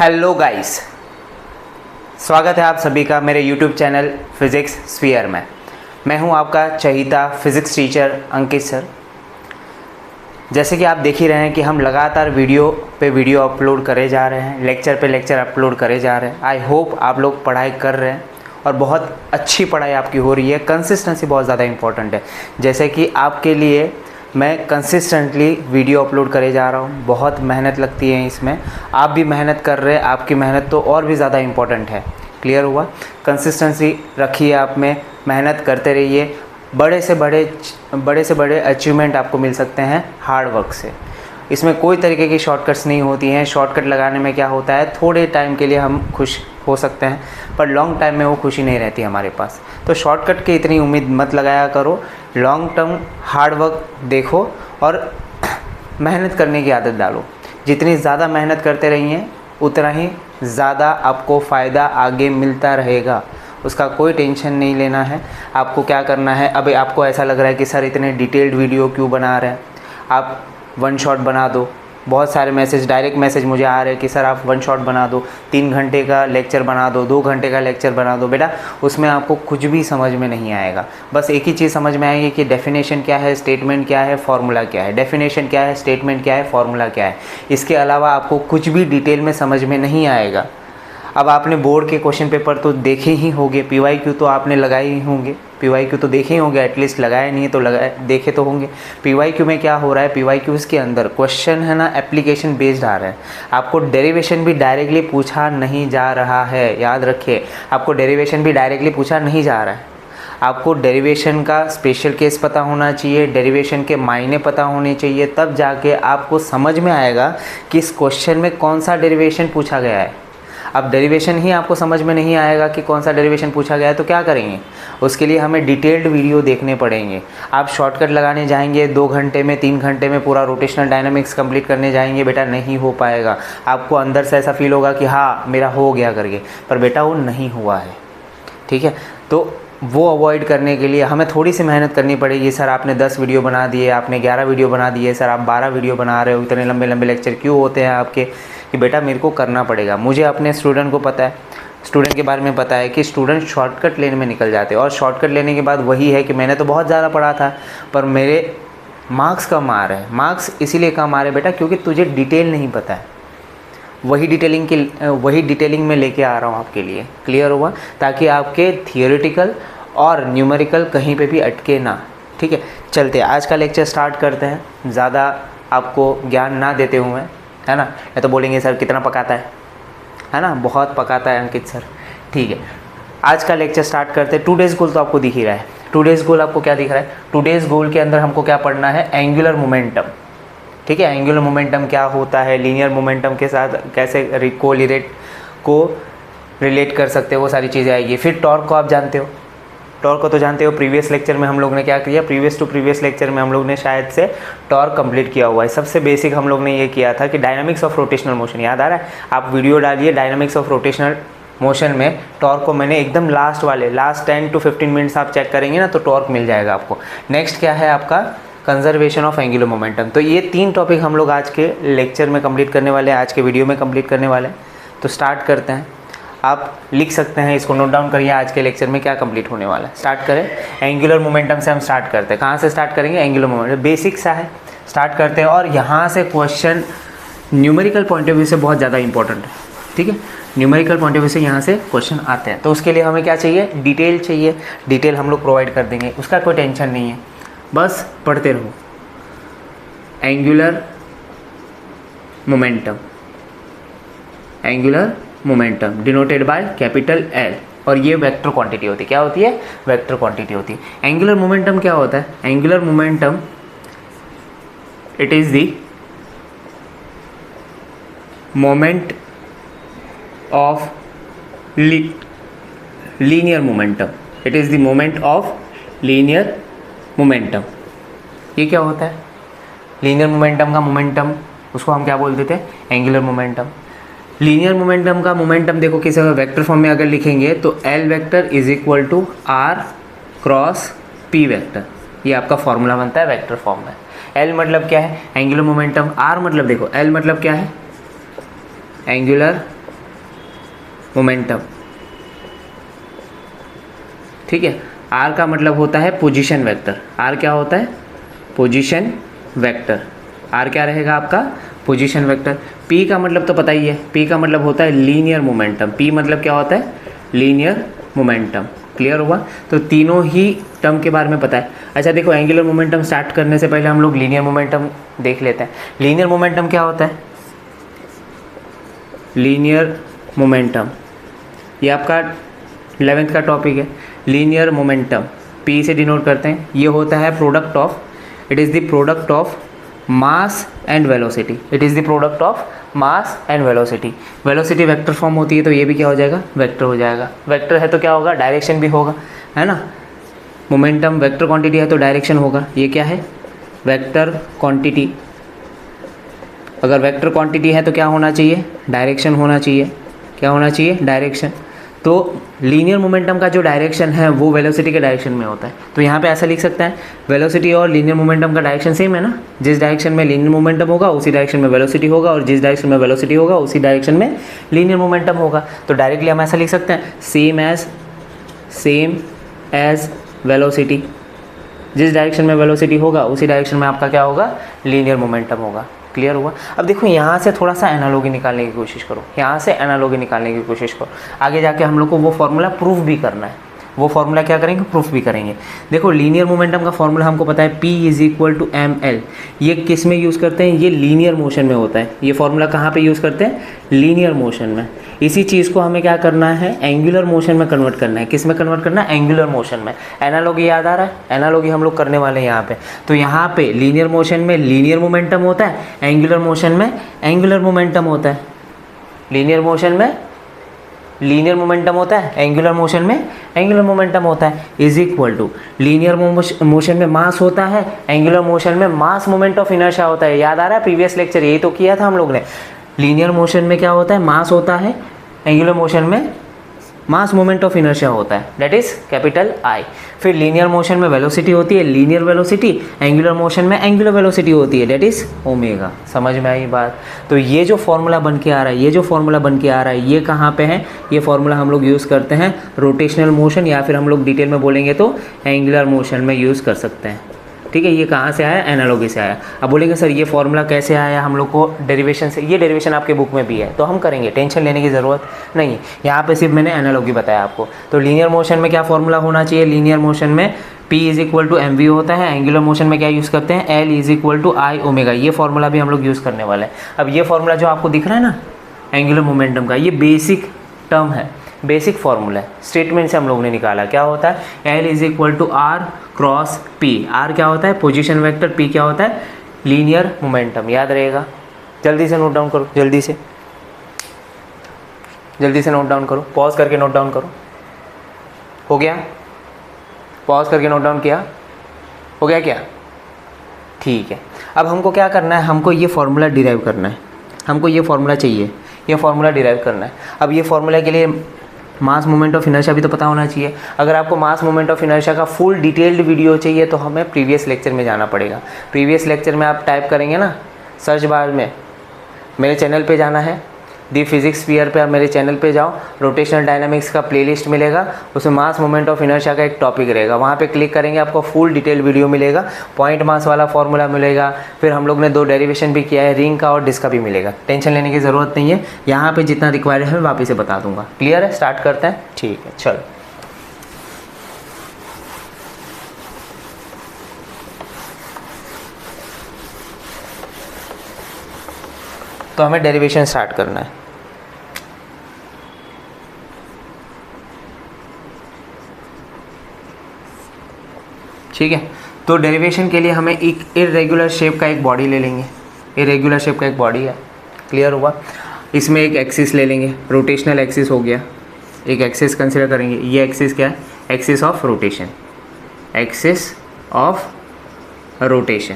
Hello guys, स्वागत है आप सभी का मेरे YouTube चैनल फिज़िक्स स्फीयर में। मैं हूं आपका चहीता फिज़िक्स टीचर अंकित सर। जैसे कि आप देख ही रहे हैं कि हम लगातार वीडियो पे वीडियो अपलोड करे जा रहे हैं, लेक्चर पे लेक्चर अपलोड करे जा रहे हैं। आई होप आप लोग पढ़ाई कर रहे हैं और बहुत अच्छी पढ़ाई आपकी हो रही है। कंसिस्टेंसी बहुत ज़्यादा इम्पॉर्टेंट है। जैसे कि आपके लिए मैं कंसिस्टेंटली वीडियो अपलोड करे जा रहा हूँ, बहुत मेहनत लगती है इसमें। आप भी मेहनत कर रहे हैं, आपकी मेहनत तो और भी ज़्यादा इम्पोर्टेंट है। क्लियर हुआ? कंसिस्टेंसी रखिए, आप में मेहनत करते रहिए। बड़े से बड़े अचीवमेंट आपको मिल सकते हैं हार्ड वर्क से। इसमें कोई तरीके की शॉर्टकट्स नहीं होती हैं। शॉर्टकट लगाने में क्या होता है, थोड़े टाइम के लिए हम खुश हो सकते हैं पर लॉन्ग टाइम में वो खुशी नहीं रहती हमारे पास। तो शॉर्टकट की इतनी उम्मीद मत लगाया करो। लॉन्ग टर्म हार्ड वर्क देखो और मेहनत करने की आदत डालो। जितनी ज़्यादा मेहनत करते रहिए उतना ही ज़्यादा आपको फ़ायदा आगे मिलता रहेगा। उसका कोई टेंशन नहीं लेना है। आपको क्या करना है, अभी आपको ऐसा लग रहा है कि सर इतने डिटेल्ड वीडियो क्यों बना रहे हैं, आप वन शॉट बना दो। बहुत सारे मैसेज, डायरेक्ट मैसेज मुझे आ रहे हैं कि सर आप वन शॉट बना दो, 3 घंटे का लेक्चर बना दो, 2 घंटे का लेक्चर बना दो। बेटा उसमें आपको कुछ भी समझ में नहीं आएगा। बस एक ही चीज़ समझ में आएगी कि डेफिनेशन क्या है, स्टेटमेंट क्या है, फॉर्मूला क्या है। डेफिनेशन क्या है, स्टेटमेंट क्या है, फॉर्मूला क्या है। इसके अलावा आपको कुछ भी डिटेल में समझ में नहीं आएगा। अब आपने बोर्ड के क्वेश्चन पेपर तो देखे ही होंगे, PYQ तो आपने लगाए ही होंगे, PYQ तो देखे ही होंगे, एटलीस्ट लगाए नहीं है तो लगाए देखे तो होंगे। PYQ में क्या हो रहा है, PYQs के अंदर क्वेश्चन है ना एप्लीकेशन बेस्ड आ रहा है। आपको डेरिवेशन भी डायरेक्टली पूछा नहीं जा रहा है, याद रखिए। आपको डेरिवेशन भी डायरेक्टली पूछा नहीं जा रहा है। आपको डेरिवेशन का स्पेशल केस पता होना चाहिए, डेरिवेशन के मायने पता होने चाहिए, तब जाके आपको समझ में आएगा कि इस क्वेश्चन में कौन सा डेरिवेशन पूछा गया है। अब डेरिवेशन ही आपको समझ में नहीं आएगा कि कौन सा डेरिवेशन पूछा गया है तो क्या करेंगे? उसके लिए हमें डिटेल्ड वीडियो देखने पड़ेंगे। आप शॉर्टकट लगाने जाएंगे 2 घंटे में, 3 घंटे में पूरा रोटेशनल डायनामिक्स कंप्लीट करने जाएंगे, बेटा नहीं हो पाएगा। आपको अंदर से ऐसा फील होगा कि हाँ मेरा हो गया करके, पर बेटा वो नहीं हुआ है। ठीक है, तो वो अवॉइड करने के लिए हमें थोड़ी सी मेहनत करनी पड़ेगी। सर आपने 10 वीडियो बना दिए, आपने 11 वीडियो बना दिए, सर आप 12 वीडियो बना रहे हो, इतने लंबे लंबे लेक्चर क्यों होते हैं आपके? कि बेटा मेरे को करना पड़ेगा। मुझे अपने स्टूडेंट को पता है, स्टूडेंट के बारे में पता है कि स्टूडेंट शॉर्टकट लेने में निकल जाते हैं। और शॉर्टकट लेने के बाद वही है कि मैंने तो बहुत ज़्यादा पढ़ा था पर मेरे मार्क्स कम आ रहे हैं। मार्क्स इसीलिए कम आ रहे हैं बेटा क्योंकि तुझे डिटेल नहीं पता है। वही डिटेलिंग में लेके आ रहा हूँ आपके लिए। क्लियर हुआ? ताकि आपके थियोरेटिकल और न्यूमेरिकल कहीं पे भी अटके ना। ठीक है, चलते आज का लेक्चर स्टार्ट करते हैं। ज़्यादा आपको ज्ञान ना देते हुए, है ना, नहीं तो बोलेंगे सर कितना पकाता है ना, बहुत पकाता है अंकित सर। ठीक है, आज का लेक्चर स्टार्ट करते हैं। 2 डेज़ गोल तो आपको दिख ही रहा है। 2 डेज़ गोल आपको क्या दिख रहा है? 2 डेज़ गोल के अंदर हमको क्या पढ़ना है? Angular momentum. ठीक है, एंगुलर मोमेंटम क्या होता है, लीनियर मोमेंटम के साथ कैसे रिलेट कर सकते हो, वो सारी चीज़ें आएगी। फिर टॉर्क को आप जानते हो, टॉर्क को तो जानते हो। प्रीवियस लेक्चर में हम लोग ने क्या किया, प्रीवियस लेक्चर में हम लोग ने शायद से टॉर्क कंप्लीट किया हुआ है। सबसे बेसिक हम लोग ने ये किया था कि डायनामिक्स ऑफ रोटेशनल मोशन, याद आ रहा है? आप वीडियो डालिए डायनामिक्स ऑफ रोटेशनल मोशन में टॉर्क को मैंने एकदम लास्ट 10 to 15 मिनट्स आप चेक करेंगे ना तो टॉर्क मिल जाएगा आपको। नेक्स्ट क्या है आपका? Conservation of angular momentum. तो ये 3 टॉपिक हम लोग आज के लेक्चर में कंप्लीट करने वाले हैं, आज के वीडियो में कंप्लीट करने वाले हैं। तो स्टार्ट करते हैं। आप लिख सकते हैं, इसको नोट डाउन करिए, आज के लेक्चर में क्या कंप्लीट होने वाला है। स्टार्ट करें, एंगुलर मोमेंटम से हम स्टार्ट करते हैं। कहाँ से स्टार्ट करेंगे? एंगुलर मोमेंटम, बेसिक सा है, स्टार्ट करते हैं। और यहाँ से question numerical point of view से बहुत ज़्यादा इंपॉर्टेंट है। ठीक है, न्यूमेरिकल पॉइंट ऑफ व्यू से यहाँ से क्वेश्चन आते हैं। तो उसके लिए हमें क्या चाहिए? डिटेल चाहिए। डिटेल हम लोग प्रोवाइड कर देंगे, उसका कोई टेंशन नहीं है, बस पढ़ते रहो। Angular momentum, angular momentum denoted by capital L, और ये वेक्टर क्वांटिटी होती है। क्या होती है? वेक्टर क्वांटिटी होती है। एंगुलर मोमेंटम क्या होता है? Angular momentum it is the moment of linear momentum. It is the moment of linear momentum. ये क्या होता है? लीनियर मोमेंटम का मोमेंटम, उसको हम क्या बोलते थे? Angular momentum. लीनियर मोमेंटम का मोमेंटम देखो किसी वेक्टर फॉर्म में अगर लिखेंगे तो L vector is equal to R cross P vector. ये आपका फॉर्मूला बनता है वेक्टर फॉर्म में। L मतलब क्या है? Angular momentum. R मतलब देखो, L मतलब क्या है? एंगुलर मोमेंटम, ठीक है। आर का मतलब होता है पोजीशन वेक्टर, आर क्या होता है, पोजीशन वेक्टर, आर क्या रहेगा आपका, पोजीशन वेक्टर। पी का मतलब तो पता ही है, पी का मतलब होता है लीनियर मोमेंटम, पी मतलब क्या होता है, लीनियर मोमेंटम। क्लियर हुआ, तो तीनों ही टर्म के बारे में पता है। अच्छा देखो, एंगुलर मोमेंटम स्टार्ट करने से पहले हम लोग लीनियर मोमेंटम देख लेते हैं। लीनियर मोमेंटम क्या होता है, लीनियर मोमेंटम, ये आपका 11th का टॉपिक है। लीनियर मोमेंटम पी से डिनोट करते हैं, ये होता है product of, it is the product of mass and velocity, it is the product of mass and velocity. Velocity vector form होती है तो ये भी क्या हो जाएगा, वेक्टर हो जाएगा। वेक्टर है तो क्या होगा, डायरेक्शन भी होगा, है ना। मोमेंटम वेक्टर क्वांटिटी है तो डायरेक्शन होगा, ये क्या है, वेक्टर क्वांटिटी। अगर वेक्टर क्वांटिटी है तो क्या होना चाहिए, डायरेक्शन होना चाहिए, क्या होना चाहिए, डायरेक्शन। तो लीनियर मोमेंटम का जो डायरेक्शन है वो वेलोसिटी के डायरेक्शन में होता है। तो यहाँ पे ऐसा लिख सकते हैं, वेलोसिटी और लीनियर मोमेंटम का डायरेक्शन सेम है ना, जिस डायरेक्शन में लीनियर मोमेंटम होगा उसी डायरेक्शन में वेलोसिटी होगा, और जिस डायरेक्शन में वेलोसिटी होगा उसी डायरेक्शन में लीनियर मोमेंटम होगा। तो डायरेक्टली हम ऐसा लिख सकते हैं, सेम एज वेलोसिटी, जिस डायरेक्शन में वेलोसिटी होगा उसी डायरेक्शन में आपका क्या होगा, लीनियर मोमेंटम होगा। क्लियर हुआ। अब देखो यहाँ से थोड़ा सा एनालॉगी निकालने की कोशिश करो, यहाँ से एनालॉगी निकालने की कोशिश करो। आगे जाके हम लोग को वो फॉर्मूला प्रूफ भी करना है, वो फॉर्मूला क्या करेंगे, प्रूफ भी करेंगे। देखो लीनियर मोमेंटम का फॉर्मूला हमको पता है, P = ml। ये किस में यूज़ करते हैं, ये लीनियर मोशन में होता है। ये फॉर्मूला कहाँ पे यूज़ करते हैं, लीनियर मोशन में। इसी चीज़ को हमें क्या करना है, एंगुलर मोशन में कन्वर्ट करना है। किस में कन्वर्ट करना है, एंगुलर मोशन में। एनालॉगी याद आ रहा है, एनालॉगी हम लोग करने वाले हैं यहाँ पे। तो यहाँ पे लीनियर मोशन में लीनियर मोमेंटम होता है, एंगुलर मोशन में एंगुलर मोमेंटम होता है। लीनियर मोशन में लीनियर मोमेंटम होता है, एंगुलर मोशन में एंगुलर मोमेंटम होता है। Is equal to linear motion में मास होता है, एंगुलर मोशन में मास मोमेंट ऑफ इनर्शिया होता है। याद आ रहा है, प्रीवियस लेक्चर यही तो किया था हम लोग ने। लीनियर मोशन में क्या होता है, मास होता है, एंगुलर मोशन में मास मोमेंट ऑफ इनर्शिया होता है, दैट इज कैपिटल I। फिर लीनियर मोशन में वेलोसिटी होती है, लीनियर वेलोसिटी। एंगुलर मोशन में एंगुलर वेलोसिटी होती है, दैट इज ओमेगा। समझ में आई बात। तो ये जो फॉर्मूला बन के आ रहा है, ये जो फॉर्मूला बन के आ रहा है, ये कहाँ पे है, ये फॉर्मूला हम लोग यूज़ करते हैं रोटेशनल मोशन, या फिर हम लोग डिटेल में बोलेंगे तो एंगुलर मोशन में यूज़ कर सकते हैं। ठीक है, ये कहाँ से आया, एनालॉगी से आया। अब बोलेंगे सर ये फॉर्मूला कैसे आया, हम लोग को डेरिवेशन से। ये डेरिवेशन आपके बुक में भी है तो हम करेंगे, टेंशन लेने की ज़रूरत नहीं। यहाँ पे सिर्फ मैंने एनालॉगी बताया आपको। तो लीनियर मोशन में क्या फॉर्मूला होना चाहिए, लीनियर मोशन में P = mv होता है। एंगुलर मोशन में क्या यूज़ करते हैं, L = I ओमेगा। ये फॉर्मूला भी हम लोग यूज़ करने वाले हैं। अब ये फॉर्मूला जो आपको दिख रहा है ना एंगुलर मोमेंटम का, ये बेसिक टर्म है, बेसिक फॉर्मूला है। स्टेटमेंट से हम लोगों ने निकाला, क्या होता है, L = R cross P। R क्या होता है, पोजीशन वेक्टर, P क्या होता है, लीनियर मोमेंटम। याद रहेगा। जल्दी से नोट डाउन करो, जल्दी से नोट डाउन करो, पॉज करके नोट डाउन करो। हो गया, पॉज करके नोट डाउन किया, हो गया क्या, ठीक है। अब हमको क्या करना है, हमको ये फॉर्मूला डिराइव करना है, हमको ये फॉर्मूला चाहिए, ये फॉर्मूला डिराइव करना है। अब ये फॉर्मूला के लिए मास मोमेंट ऑफ इनर्शिया भी तो पता होना चाहिए। अगर आपको मास मोमेंट ऑफ इनर्शिया का फुल डिटेल्ड वीडियो चाहिए तो हमें प्रीवियस लेक्चर में जाना पड़ेगा। प्रीवियस लेक्चर में आप टाइप करेंगे ना सर्च बार में, मेरे चैनल पे जाना है, दी फिजिक्स स्फीयर पे, आप मेरे चैनल पे जाओ, रोटेशनल डायनामिक्स का प्लेलिस्ट मिलेगा, उसमें मास मोमेंट ऑफ इनर्शिया का एक टॉपिक रहेगा। वहाँ पे क्लिक करेंगे, आपको फुल डिटेल वीडियो मिलेगा, पॉइंट मास वाला फॉर्मूला मिलेगा। फिर हम लोग ने 2 डेरिवेशन भी किया है, रिंग का और डिस्क का भी मिलेगा। टेंशन लेने की ज़रूरत नहीं है, यहाँ पर जितना रिक्वायर्ड है मैं वापस से बता दूँगा। क्लियर है, स्टार्ट करते हैं। ठीक है, चलो। तो हमें डेरिवेशन स्टार्ट करना है। ठीक है, तो डेरिवेशन के लिए हमें एक इरेगुलर शेप का एक बॉडी ले लेंगे। इरेगुलर शेप का एक बॉडी है, क्लियर हुआ। इसमें एक एक्सिस ले लेंगे, रोटेशनल एक्सिस हो गया, एक एक्सिस कंसिडर करेंगे। ये एक्सिस क्या है, axis of rotation, axis of rotation,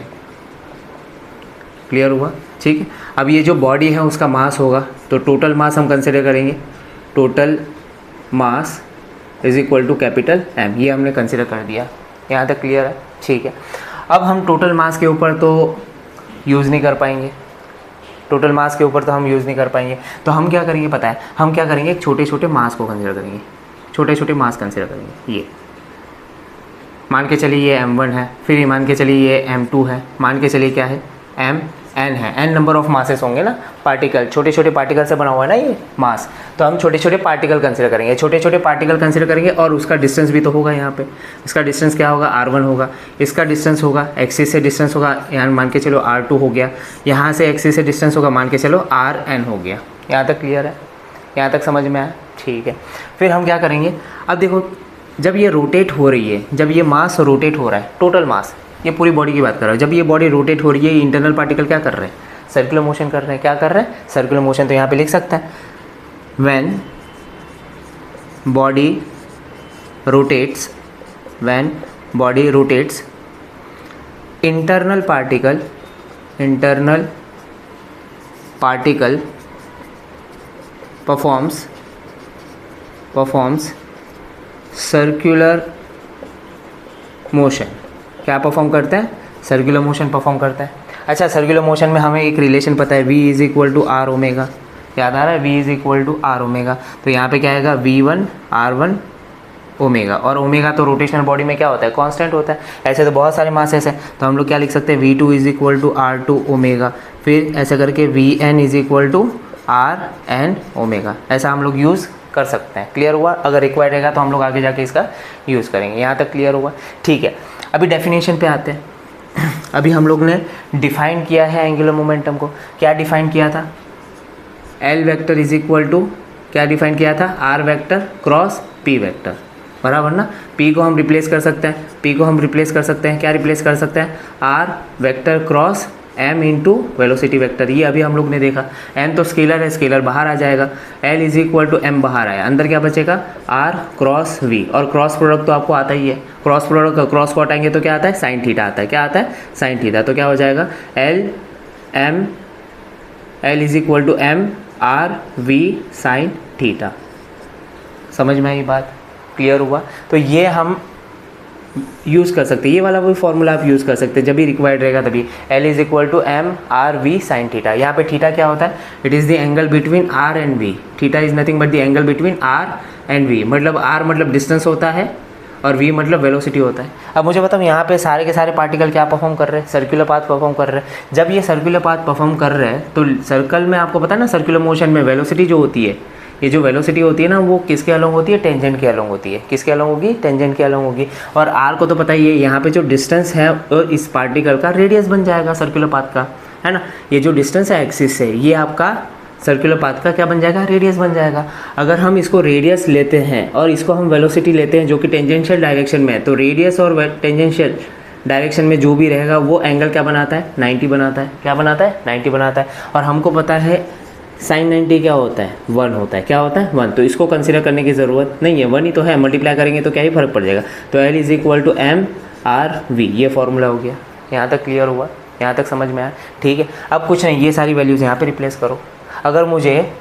clear हुआ। ठीक है, अब ये जो बॉडी है उसका मास होगा, तो टोटल मास हम कंसिडर करेंगे, टोटल मास = कैपिटल M। ये हमने कंसिडर कर दिया, यहाँ तक क्लियर है। ठीक है, अब हम टोटल मास के ऊपर तो यूज़ नहीं कर पाएंगे, टोटल मास के ऊपर तो हम यूज़ नहीं कर पाएंगे। तो हम क्या करेंगे पता है, हम क्या करेंगे, छोटे छोटे मास को कंसिडर करेंगे, छोटे छोटे मास कंसिडर करेंगे। ये मान के चलिए ये m1 है, फिर ये मान के चलिए ये m2 है, मान के चलिए क्या है mn है। n नंबर ऑफ मासेस होंगे ना, पार्टिकल, छोटे छोटे पार्टिकल से बना हुआ है ना ये मास, तो हम छोटे छोटे पार्टिकल कंसिडर करेंगे, छोटे छोटे पार्टिकल कंसिडर करेंगे। और उसका डिस्टेंस भी तो होगा यहाँ पे, इसका डिस्टेंस क्या होगा r1 होगा, इसका डिस्टेंस होगा एक्सिस से डिस्टेंस होगा, यहाँ मान के चलो r2 हो गया, यहाँ से एक्सिस से डिस्टेंस होगा, मान के चलो rn हो गया। यहाँ तक क्लियर है, यहाँ तक समझ में आया, ठीक है। फिर हम क्या करेंगे, अब देखो जब ये रोटेट हो रही है, जब ये मास रोटेट हो रहा है, टोटल मास, ये पूरी बॉडी की बात कर रहा हूँ, जब ये बॉडी रोटेट हो रही है, इंटरनल पार्टिकल क्या कर रहे हैं, सर्कुलर मोशन कर रहे हैं। क्या कर रहे हैं, सर्कुलर मोशन। तो यहाँ पे लिख सकते हैं when body rotates, when body rotates, internal particle performs circular motion. क्या परफॉर्म करता है, सर्कुलर मोशन परफॉर्म करता है। अच्छा, सर्कुलर मोशन में हमें एक रिलेशन पता है, v is equal to r omega, याद आ रहा है, v is equal to r omega. तो यहाँ पे क्या आएगा, v1 r1 ओमेगा, और ओमेगा तो रोटेशनल बॉडी में क्या होता है, कांस्टेंट होता है। ऐसे तो बहुत सारे मासेस हैं, तो हम लोग क्या लिख सकते हैं, v2 is equal to r2 omega, फिर ऐसे करके vn is equal to rn omega, ऐसा हम लोग यूज़ कर सकते हैं। क्लियर हुआ, अगर रिक्वायर्ड रहेगा तो हम लोग आगे जाके इसका यूज़ करेंगे। यहाँ तक क्लियर हुआ, ठीक है। अभी डेफिनेशन पे आते हैं। अभी हम लोग ने डिफाइन किया है एंगुलर मोमेंटम को, क्या डिफाइन किया था, l vector is equal to, क्या डिफाइन किया था, r vector cross p vector, बराबर ना। पी को हम रिप्लेस कर सकते हैं, पी को हम रिप्लेस कर सकते हैं, क्या रिप्लेस कर सकते हैं, r vector cross m into velocity vector. ये अभी हम लोग ने देखा, m तो स्केलर है, स्केलर बाहर आ जाएगा, l is equal to m बाहर आया, अंदर क्या बचेगा, r क्रॉस v, और क्रॉस प्रोडक्ट तो आपको आता ही है, क्रॉस प्रोडक्ट, क्रॉस को हटाएंगे तो क्या आता है, साइन थीटा आता है, क्या आता है, साइन थीटा। तो क्या हो जाएगा, l is equal to m r v sine theta. समझ में आई बात, क्लियर हुआ। तो ये हम यूज़ कर सकते हैं, ये वाला कोई फॉर्मूला आप यूज़ कर सकते हैं जब भी रिक्वायर्ड रहेगा तभी। L is equal to m r v sine theta. यहाँ पे थीटा क्या होता है, it is the angle between r and v। Theta is nothing but the angle between r and v, मतलब r मतलब डिस्टेंस होता है और v मतलब वेलोसिटी होता है। अब मुझे बताओ यहाँ पे सारे के सारे पार्टिकल क्या परफॉर्म कर रहे हैं, सर्कुलर पाथ परफॉर्म कर रहे हैं। जब ये सर्कुलर पाथ परफॉर्म कर रहे हैं तो सर्कल में आपको पता है ना, सर्कुलर मोशन में वेलोसिटी जो होती है, ये जो वेलोसिटी होती है ना, वो किसके अलोंग होती है, टेंजेंट के अलोंग होती है। किसके अलोंग होगी, टेंजेंट के अलोंग होगी। और r को तो पता ही है, यहाँ पे जो डिस्टेंस है और इस पार्टिकल का रेडियस बन जाएगा सर्कुलर पाथ का, है ना। ये जो डिस्टेंस है एक्सिस से, ये आपका सर्कुलर पाथ का क्या बन जाएगा, रेडियस बन जाएगा। अगर हम इसको रेडियस लेते हैं और इसको हम वेलोसिटी लेते हैं जो कि टेंजेंशियल डायरेक्शन में है, तो रेडियस और टेंजेंशियल डायरेक्शन में जो भी रहेगा वो एंगल क्या बनाता है, 90 बनाता है। क्या बनाता है, 90 बनाता है। और हमको पता है साइन 90 क्या होता है, 1 होता है। क्या होता है, 1। तो इसको कंसीडर करने की ज़रूरत नहीं है, 1 ही तो है, मल्टीप्लाई करेंगे तो क्या ही फर्क पड़ जाएगा। तो L is equal to m r v, ये फॉर्मूला हो गया। यहाँ तक क्लियर हुआ, यहाँ तक समझ में आया, ठीक है। अब कुछ नहीं, ये सारी वैल्यूज़ यहाँ पे रिप्लेस करो। अगर मुझे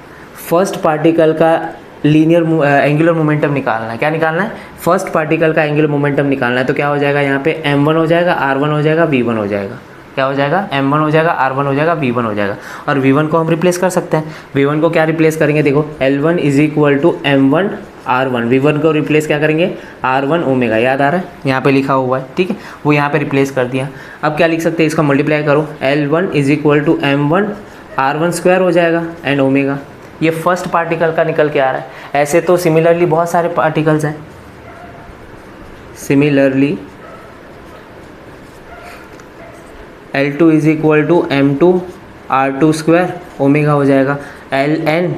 फर्स्ट पार्टिकल का लीनियर एंगुलर मोमेंटम निकालना है, क्या निकालना है, फर्स्ट पार्टिकल का एंगुलर मोमेंटम निकालना है, तो क्या हो जाएगा, यहाँ पे m1 हो जाएगा, r1 हो जाएगा, v1 हो जाएगा। क्या हो जाएगा, m1 हो जाएगा, r1 हो जाएगा, v1 हो जाएगा। और v1 को हम रिप्लेस कर सकते हैं। v1 को क्या रिप्लेस करेंगे, देखो l1 is equal to m1 r1, v1 को रिप्लेस क्या करेंगे, r1 ओमेगा। याद आ रहा है, यहाँ पे लिखा हुआ है, ठीक है, वो यहाँ पे रिप्लेस कर दिया। अब क्या लिख सकते हैं, इसका मल्टीप्लाई करो, l1 is equal to m1 r1 square हो जाएगा एंड ओमेगा। ये फर्स्ट पार्टिकल का निकल के आ रहा है। ऐसे तो सिमिलरली बहुत सारे पार्टिकल्स हैं, similarly L2 is equal to m2 r2 square omega हो जाएगा, Ln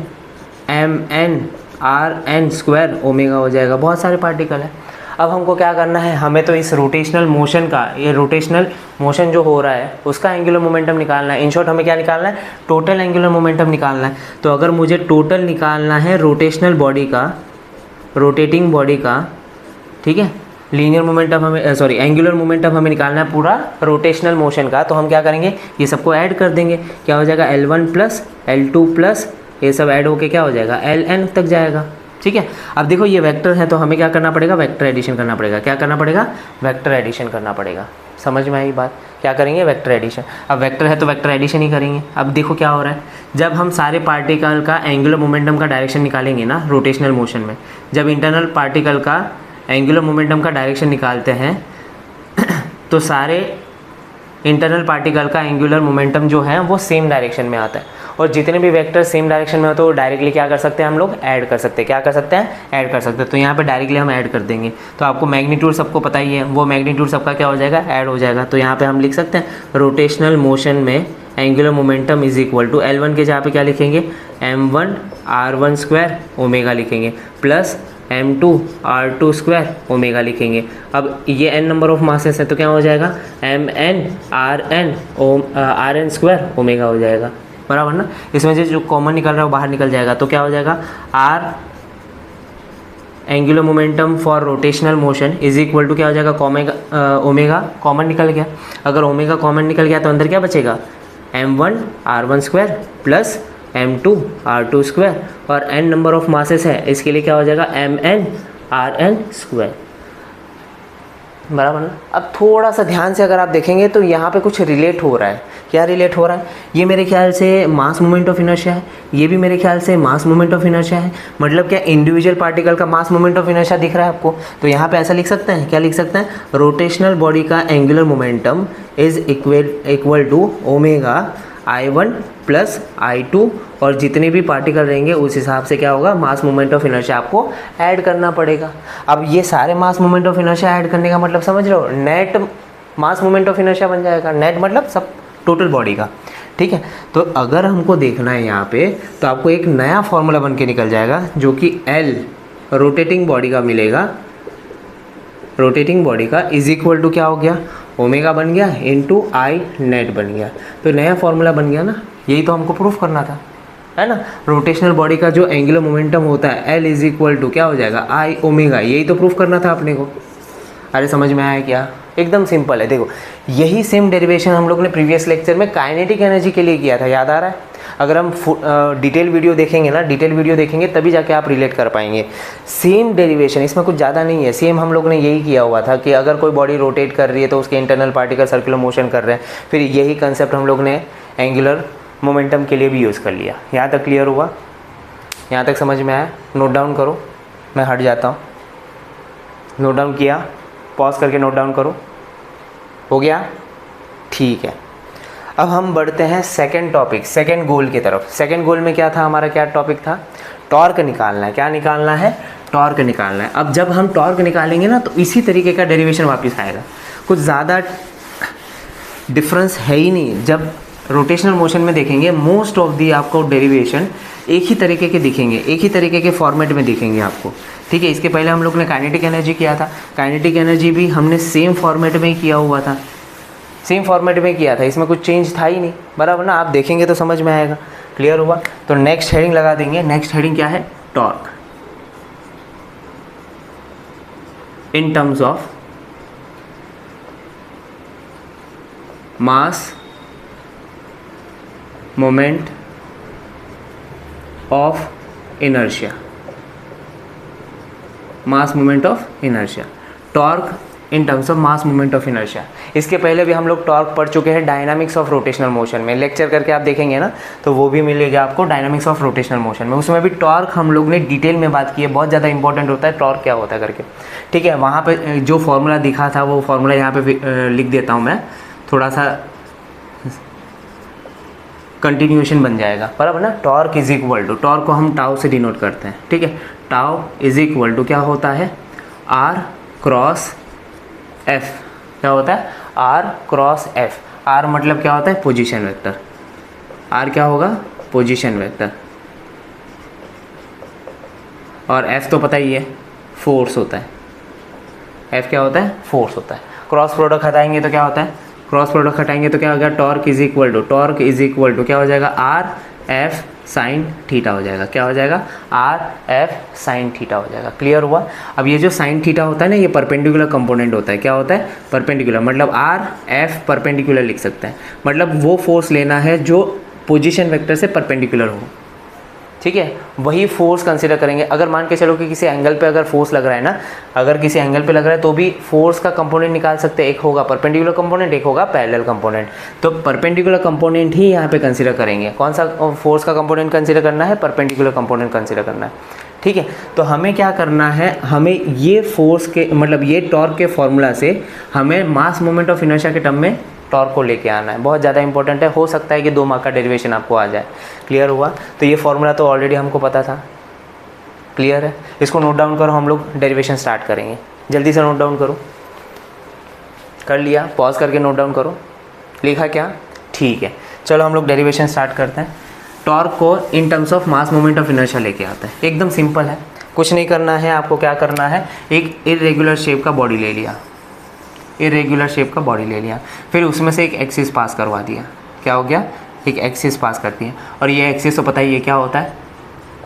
mn rn square omega हो जाएगा। बहुत सारे पार्टिकल हैं। अब हमको क्या करना है, हमें तो इस रोटेशनल मोशन का, ये रोटेशनल मोशन जो हो रहा है उसका एंगुलर मोमेंटम निकालना है। इन शॉर्ट हमें क्या निकालना है, टोटल एंगुलर मोमेंटम निकालना है। तो अगर मुझे टोटल निकालना है रोटेशनल बॉडी का, रोटेटिंग बॉडी का, ठीक है, लीनियर मोमेंटम हमें एंगुलर मोमेंटम हमें निकालना है पूरा रोटेशनल मोशन का, तो हम क्या करेंगे, ये सबको ऐड कर देंगे। क्या हो जाएगा, L1 प्लस L2 प्लस ये सब ऐड होके क्या हो जाएगा, Ln तक जाएगा। ठीक है। अब देखो ये वेक्टर है तो हमें क्या करना पड़ेगा, वेक्टर एडिशन करना पड़ेगा। क्या करना पड़ेगा, वेक्टर एडिशन करना पड़ेगा। समझ में आई बात, क्या करेंगे, वेक्टर एडिशन। अब वेक्टर है तो वेक्टर एडिशन ही करेंगे। अब देखो क्या हो रहा है, जब हम सारे पार्टिकल का एंगुलर मोमेंटम का डायरेक्शन निकालेंगे ना रोटेशनल मोशन में, जब इंटरनल पार्टिकल का एंगुलर मोमेंटम का डायरेक्शन निकालते हैं तो सारे इंटरनल पार्टिकल का एंगुलर मोमेंटम जो है वो सेम डायरेक्शन में आता है, और जितने भी वेक्टर सेम डायरेक्शन में होते हैं वो डायरेक्टली क्या कर सकते हैं, हम लोग ऐड कर सकते हैं। क्या कर सकते हैं, ऐड कर सकते हैं। तो यहाँ पे डायरेक्टली हम ऐड कर देंगे। तो आपको मैग्नीट्यूड सबको पता ही है, वो मैग्नीट्यूड सबका क्या हो जाएगा, ऐड हो जाएगा। तो यहाँ पे हम लिख सकते हैं रोटेशनल मोशन में angular momentum is equal to L1 के जहाँ पे क्या लिखेंगे, m1 r1 स्क्वायर ओमेगा लिखेंगे plus m2 r2 square omega लिखेंगे। अब ये n नंबर ऑफ मासेस है तो क्या हो जाएगा, mn rn स्क्वायर ओमेगा हो जाएगा, बराबर ना। इसमें से जो कॉमन निकल रहा है वो बाहर निकल जाएगा। तो क्या हो जाएगा, r angular momentum for rotational motion is equal to क्या हो जाएगा, ओमेगा कॉमन निकल गया। अगर ओमेगा कॉमन निकल गया तो अंदर क्या बचेगा, m1 r1 square plus m2 r2 square, और n नंबर ऑफ मासेस है इसके लिए क्या हो जाएगा, mn rn स्क्वायर, बराबर ना। अब थोड़ा सा ध्यान से अगर आप देखेंगे तो यहाँ पे कुछ रिलेट हो रहा है। क्या रिलेट हो रहा है, ये मेरे ख्याल से मास मोमेंट ऑफ इनर्शिया है, ये भी मेरे ख्याल से मास मोमेंट ऑफ इनर्शिया है। मतलब क्या इंडिविजुअल पार्टिकल का मास मोमेंट ऑफ इनर्शिया दिख रहा है आपको। तो यहाँ पे ऐसा लिख सकते हैं, क्या लिख सकते हैं, रोटेशनल बॉडी का angular momentum is equal to omega I1 plus I2, और जितने भी पार्टिकल रहेंगे उस हिसाब से क्या होगा, मास मोमेंट ऑफ इनर्शिया आपको ऐड करना पड़ेगा। अब ये सारे mass moment of inertia add करने का मतलब समझ रहे हो, net mass moment of inertia बन जाएगा। नेट मतलब सब टोटल बॉडी का, ठीक है। तो अगर हमको देखना है यहाँ पे तो आपको एक नया फॉर्मूला बन के निकल जाएगा जो कि L रोटेटिंग बॉडी का मिलेगा, रोटेटिंग बॉडी का इज इक्वल टू क्या हो गया, ओमेगा बन गया इनटू आई नेट बन गया। तो नया फॉर्मूला बन गया ना, यही तो हमको प्रूफ करना था, है ना। रोटेशनल बॉडी का जो एंगुलर मोमेंटम होता है L इज इक्वल टू क्या हो जाएगा, आई ओमेगा, यही तो प्रूफ करना था अपने को। अरे समझ में आया क्या, एकदम सिंपल है। देखो यही सेम डेरिवेशन हम लोग ने प्रीवियस लेक्चर में काइनेटिक एनर्जी के लिए किया था, याद आ रहा है। अगर हम डिटेल वीडियो देखेंगे ना, डिटेल वीडियो देखेंगे तभी जाके आप रिलेट कर पाएंगे। सेम डेरिवेशन, इसमें कुछ ज़्यादा नहीं है, सेम हम लोग ने यही किया हुआ था कि अगर कोई बॉडी रोटेट कर रही है तो उसके इंटरनल पार्टिकल सर्कुलर मोशन कर रहे हैं। फिर यही कंसेप्ट हम लोग ने एंगुलर मोमेंटम के लिए भी यूज़ कर लिया। यहाँ तक क्लियर हुआ, यहाँ तक समझ में आया। नोट डाउन करो, मैं हट जाता हूँ। नोट डाउन किया, पॉज करके नोट डाउन करो, हो गया, ठीक है। अब हम बढ़ते हैं सेकंड टॉपिक, सेकंड गोल की तरफ। सेकंड गोल में क्या था हमारा, क्या टॉपिक था, टॉर्क निकालना है। क्या निकालना है, टॉर्क निकालना है। अब जब हम टॉर्क निकालेंगे ना तो इसी तरीके का डेरिवेशन वापस आएगा, कुछ ज़्यादा डिफरेंस है ही नहीं। जब रोटेशनल मोशन में देखेंगे मोस्ट ऑफ दी आपको डेरिवेशन एक ही तरीके के दिखेंगे, एक ही तरीके के फॉर्मेट में दिखेंगे आपको, ठीक है। इसके पहले हम लोग ने काइनेटिक एनर्जी किया था, काइनेटिक एनर्जी भी हमने सेम फॉर्मेट में ही किया हुआ था, सेम फॉर्मेट में किया था, इसमें कुछ चेंज था ही नहीं, बराबर ना। आप देखेंगे तो समझ में आएगा। क्लियर हुआ, तो नेक्स्ट हेडिंग लगा देंगे। नेक्स्ट हेडिंग क्या है, torque in terms of mass moment of inertia, mass moment of inertia, torque in terms of mass moment of inertia. इसके पहले भी हम लोग टॉर्क पढ़ चुके हैं डायनामिक्स ऑफ रोटेशनल मोशन में, लेक्चर करके आप देखेंगे ना तो वो भी मिलेगा आपको डायनामिक्स ऑफ रोटेशनल मोशन में। उसमें भी टॉर्क हम लोग ने डिटेल में बात की है, बहुत ज़्यादा इंपॉर्टेंट होता है टॉर्क क्या होता है करके, ठीक है। वहाँ पे जो फॉर्मूला दिखा था वो फॉर्मूला यहाँ पे लिख देता हूँ मैं, थोड़ा सा कंटिन्यूएशन बन जाएगा, बराबर ना। Torque is equal to, torque को हम टाउ से डिनोट करते हैं, ठीक है। टाउ इज इक्वल टू क्या होता है, आर क्रॉस एफ। क्या होता है, आर क्रॉस एफ। आर मतलब क्या होता है, पोजीशन वेक्टर। आर क्या होगा, पोजीशन वेक्टर, और एफ तो पता ही है फोर्स होता है। एफ क्या होता है, फोर्स होता है। क्रॉस प्रोडक्ट हटाएंगे तो क्या होता है, क्रॉस प्रोडक्ट हटाएंगे तो क्या हो गया, torque is equal to, torque is equal to क्या हो जाएगा, आर एफ साइन थीटा हो जाएगा। क्या हो जाएगा, आर एफ साइन थीटा हो जाएगा। क्लियर हुआ। अब ये जो साइन थीटा होता है ना, ये परपेंडिकुलर कंपोनेंट होता है। क्या होता है, परपेंडिकुलर, मतलब आर एफ परपेंडिकुलर लिख सकते हैं, मतलब वो फोर्स लेना है जो पोजीशन वेक्टर से परपेंडिकुलर हो, ठीक है, वही फोर्स कंसिडर करेंगे। अगर मान के चलो कि किसी एंगल पे अगर फोर्स लग रहा है ना, अगर किसी एंगल पे लग रहा है तो भी फोर्स का कंपोनेंट निकाल सकते हैं, एक होगा परपेंडिकुलर कंपोनेंट, एक होगा पैरेलल कंपोनेंट। तो परपेंडिकुलर कंपोनेंट ही यहाँ पे कंसिडर करेंगे। कौन सा फोर्स का कंपोनेंट कंसिडर करना है? परपेंडिकुलर कंपोनेंट कंसिडर करना है, ठीक है। तो हमें क्या करना है, हमें ये फोर्स के मतलब ये टॉर्क के फॉर्मूला से हमें मास मोमेंट ऑफ इनर्शिया के टर्म में टॉर्क को लेके आना है। बहुत ज़्यादा इंपॉर्टेंट है, हो सकता है कि 2 मार्क का डेरिवेशन आपको आ जाए। क्लियर हुआ? तो ये फॉर्मूला तो ऑलरेडी हमको पता था, क्लियर है। इसको नोट डाउन करो, हम लोग डेरिवेशन स्टार्ट करेंगे। जल्दी से नोट डाउन करो। कर लिया? पॉज करके नोट डाउन करो। लिखा क्या? ठीक है, चलो हम लोग डेरिवेशन स्टार्ट करते हैं। टॉर्क को इन terms of mass moment of inertia लेके आता है। एकदम सिंपल है, कुछ नहीं करना है आपको। क्या करना है, एक इरेगुलर शेप का बॉडी ले लिया, इरेगुलर शेप का बॉडी ले लिया, फिर उसमें से एक एक्सिस पास करवा दिया। क्या हो गया? एक एक्सिस पास कर दिया। और ये एक्सिस तो पता ही है क्या होता है,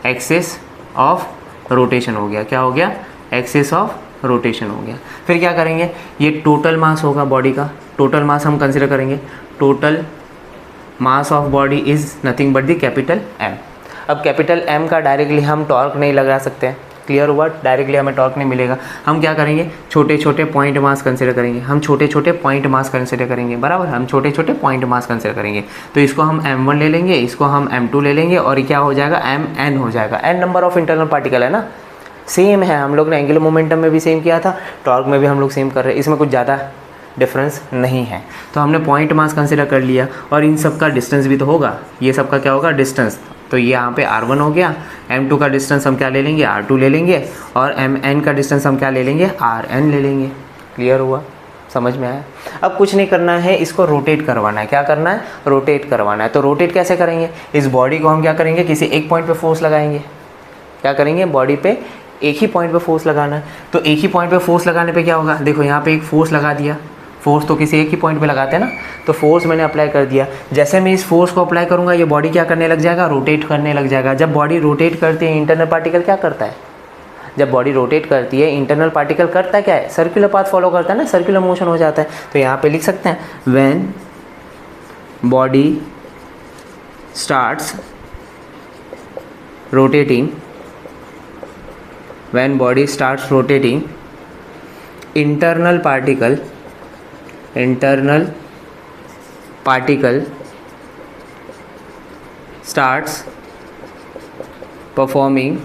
एक्सिस ऑफ रोटेशन हो गया। क्या हो गया? एक्सिस ऑफ रोटेशन हो गया। फिर क्या करेंगे, ये टोटल मास होगा बॉडी का, टोटल मास हम कंसिडर करेंगे। Total mass of body is nothing but the capital M. अब कैपिटल एम का डायरेक्टली हम टॉर्क नहीं लगा सकते हैं। क्लियर हुआ? डायरेक्टली हमें टॉर्क नहीं मिलेगा। हम क्या करेंगे, छोटे छोटे पॉइंट मास कंसिडर करेंगे। हम छोटे छोटे पॉइंट मास कंसिडर करेंगे, बराबर। हम छोटे छोटे पॉइंट मास कंसिडर करेंगे। तो इसको हम m1 ले लेंगे, इसको हम m2 ले लेंगे, और क्या हो जाएगा, mn हो जाएगा। n number of internal particle है ना, सेम है। हम लोग ने एंगुलर मोमेंटम में भी सेम किया था, टॉर्क में भी हम लोग सेम कर रहे हैं। इसमें कुछ ज़्यादा डिफरेंस नहीं है। तो हमने पॉइंट मास कंसिडर कर लिया, और इन सब का डिस्टेंस भी तो होगा। ये सब का क्या होगा, डिस्टेंस। तो ये यहाँ पे r1 हो गया, m2 का डिस्टेंस हम क्या ले लेंगे, r2 ले लेंगे, और mn का डिस्टेंस हम क्या ले लेंगे, rn ले लेंगे। क्लियर हुआ? समझ में आया? अब कुछ नहीं करना है, इसको रोटेट करवाना है। क्या करना है? रोटेट करवाना है। तो रोटेट कैसे करेंगे, इस बॉडी को हम क्या करेंगे, किसी एक पॉइंट पे फोर्स लगाएंगे। क्या करेंगे, बॉडी पे एक ही पॉइंट पे फोर्स लगाना है। तो एक ही पॉइंट पे फोर्स लगाने पे क्या होगा, देखो यहाँ पे एक फोर्स लगा दिया। फोर्स तो किसी एक ही पॉइंट पे लगाते हैं ना, तो फोर्स मैंने अप्लाई कर दिया। जैसे मैं इस फोर्स को अप्लाई करूँगा, ये बॉडी क्या करने लग जाएगा, रोटेट करने लग जाएगा। जब बॉडी रोटेट करती है, इंटरनल पार्टिकल क्या करता है, जब बॉडी रोटेट करती है, इंटरनल पार्टिकल करता है क्या है, सर्कुलर पाथ फॉलो करता है ना, सर्कुलर मोशन हो जाता है। तो यहाँ पे लिख सकते हैं, when body starts rotating, when body starts rotating, internal particle starts performing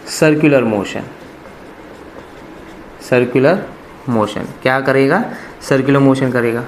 circular motion। क्या करेगा, सर्कुलर मोशन करेगा।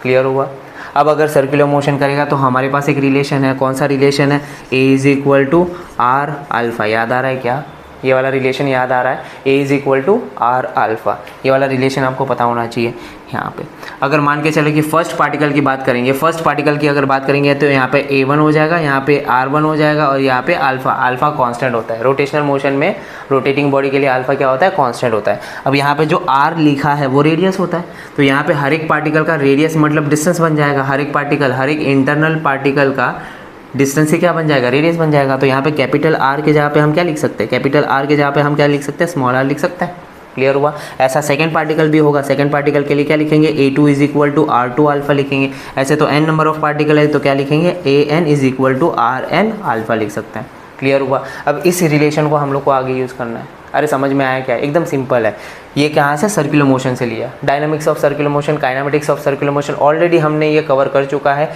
क्लियर हुआ? अब अगर सर्कुलर मोशन करेगा तो हमारे पास एक रिलेशन है। कौन सा रिलेशन है, A is equal to r alpha. याद आ रहा है क्या, ये वाला रिलेशन याद आ रहा है, A is equal to r alpha. ये वाला रिलेशन आपको पता होना चाहिए। यहाँ पे अगर मान के चले कि फर्स्ट पार्टिकल की बात करेंगे, फर्स्ट पार्टिकल की अगर बात करेंगे तो यहाँ पे A1 हो जाएगा, यहाँ पे R1 हो जाएगा, और यहाँ पे अल्फ़ा कांस्टेंट होता है। रोटेशनल मोशन में रोटेटिंग बॉडी के लिए अल्फ़ा क्या होता है, कांस्टेंट होता है। अब यहाँ पे जो R लिखा है वो रेडियस होता है। तो यहाँ पे हर एक पार्टिकल का रेडियस मतलब डिस्टेंस बन जाएगा। हर एक पार्टिकल, हर एक इंटरनल पार्टिकल का डिस्टेंस से क्या बन जाएगा, रेडियस बन जाएगा। तो यहाँ पे कैपिटल R के जगह पे हम क्या लिख सकते हैं, कैपिटल R के जगह पे हम क्या लिख सकते हैं, स्मॉल r लिख सकते हैं। क्लियर हुआ? ऐसा सेकंड पार्टिकल भी होगा। सेकंड पार्टिकल के लिए क्या लिखेंगे, A2 is equal to R2 alpha लिखेंगे। ऐसे तो n नंबर ऑफ पार्टिकल है तो क्या लिखेंगे, AN is equal to RN alpha लिख सकते हैं। क्लियर हुआ? अब इस रिलेशन को हम लोग को आगे यूज़ करना है। अरे समझ में आया क्या, एकदम सिंपल है। ये कहाँ से, सर्कुलर मोशन से लिया। Dynamics of circular motion, kinematics of circular motion already हमने ये कवर कर चुका है,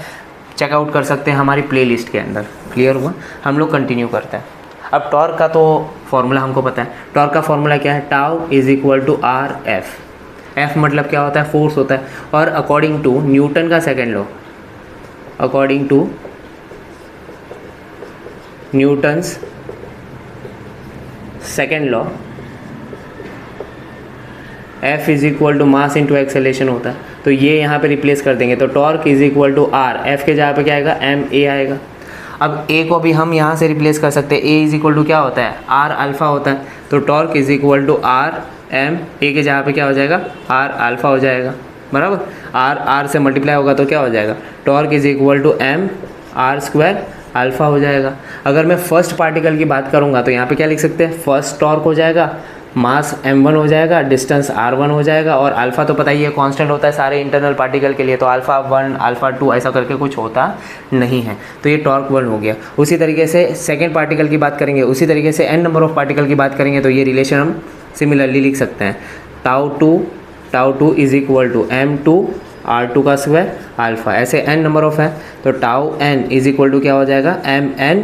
चेकआउट कर सकते हैं हमारी प्लेलिस्ट के अंदर। क्लियर हुआ? हम लोग कंटिन्यू करते हैं। अब टॉर्क का तो फॉर्मूला हमको पता है। टॉर्क का फॉर्मूला क्या है, tau is equal to r F. F मतलब क्या होता है, फोर्स होता है। और अकॉर्डिंग टू न्यूटन का second law, according to Newton's second law, F is equal to mass into acceleration होता है। तो ये यहाँ पे रिप्लेस कर देंगे। तो torque is equal to r, F के जगह पे क्या आएगा, एम ए आएगा। अब ए को भी हम यहाँ से रिप्लेस कर सकते हैं। ए इज इक्वल टू क्या होता है, आर अल्फ़ा होता है। तो torque is equal to r m, a के जगह पे क्या हो जाएगा, आर अल्फ़ा हो जाएगा, बराबर। आर से मल्टीप्लाई होगा तो क्या हो जाएगा, torque is equal to m r square alpha हो जाएगा। अगर मैं फर्स्ट पार्टिकल की बात करूँगा तो यहाँ पे क्या लिख सकते हैं, फर्स्ट टॉर्क हो जाएगा मास m1 हो जाएगा, डिस्टेंस r1 हो जाएगा, और अल्फ़ा तो पता ही है कांस्टेंट होता है सारे इंटरनल पार्टिकल के लिए, तो अल्फ़ा 1 अल्फ़ा 2 ऐसा करके कुछ होता नहीं है। तो ये टॉर्क 1 हो गया। उसी तरीके से सेकेंड पार्टिकल की बात करेंगे, उसी तरीके से n नंबर ऑफ पार्टिकल की बात करेंगे, तो ये रिलेशन हम सिमिलरली लिख सकते हैं। Tau two is equal to m2 r2 का स्क्वायर अल्फ़ा, ऐसे n नंबर ऑफ है तो tau n is equal to क्या हो जाएगा mn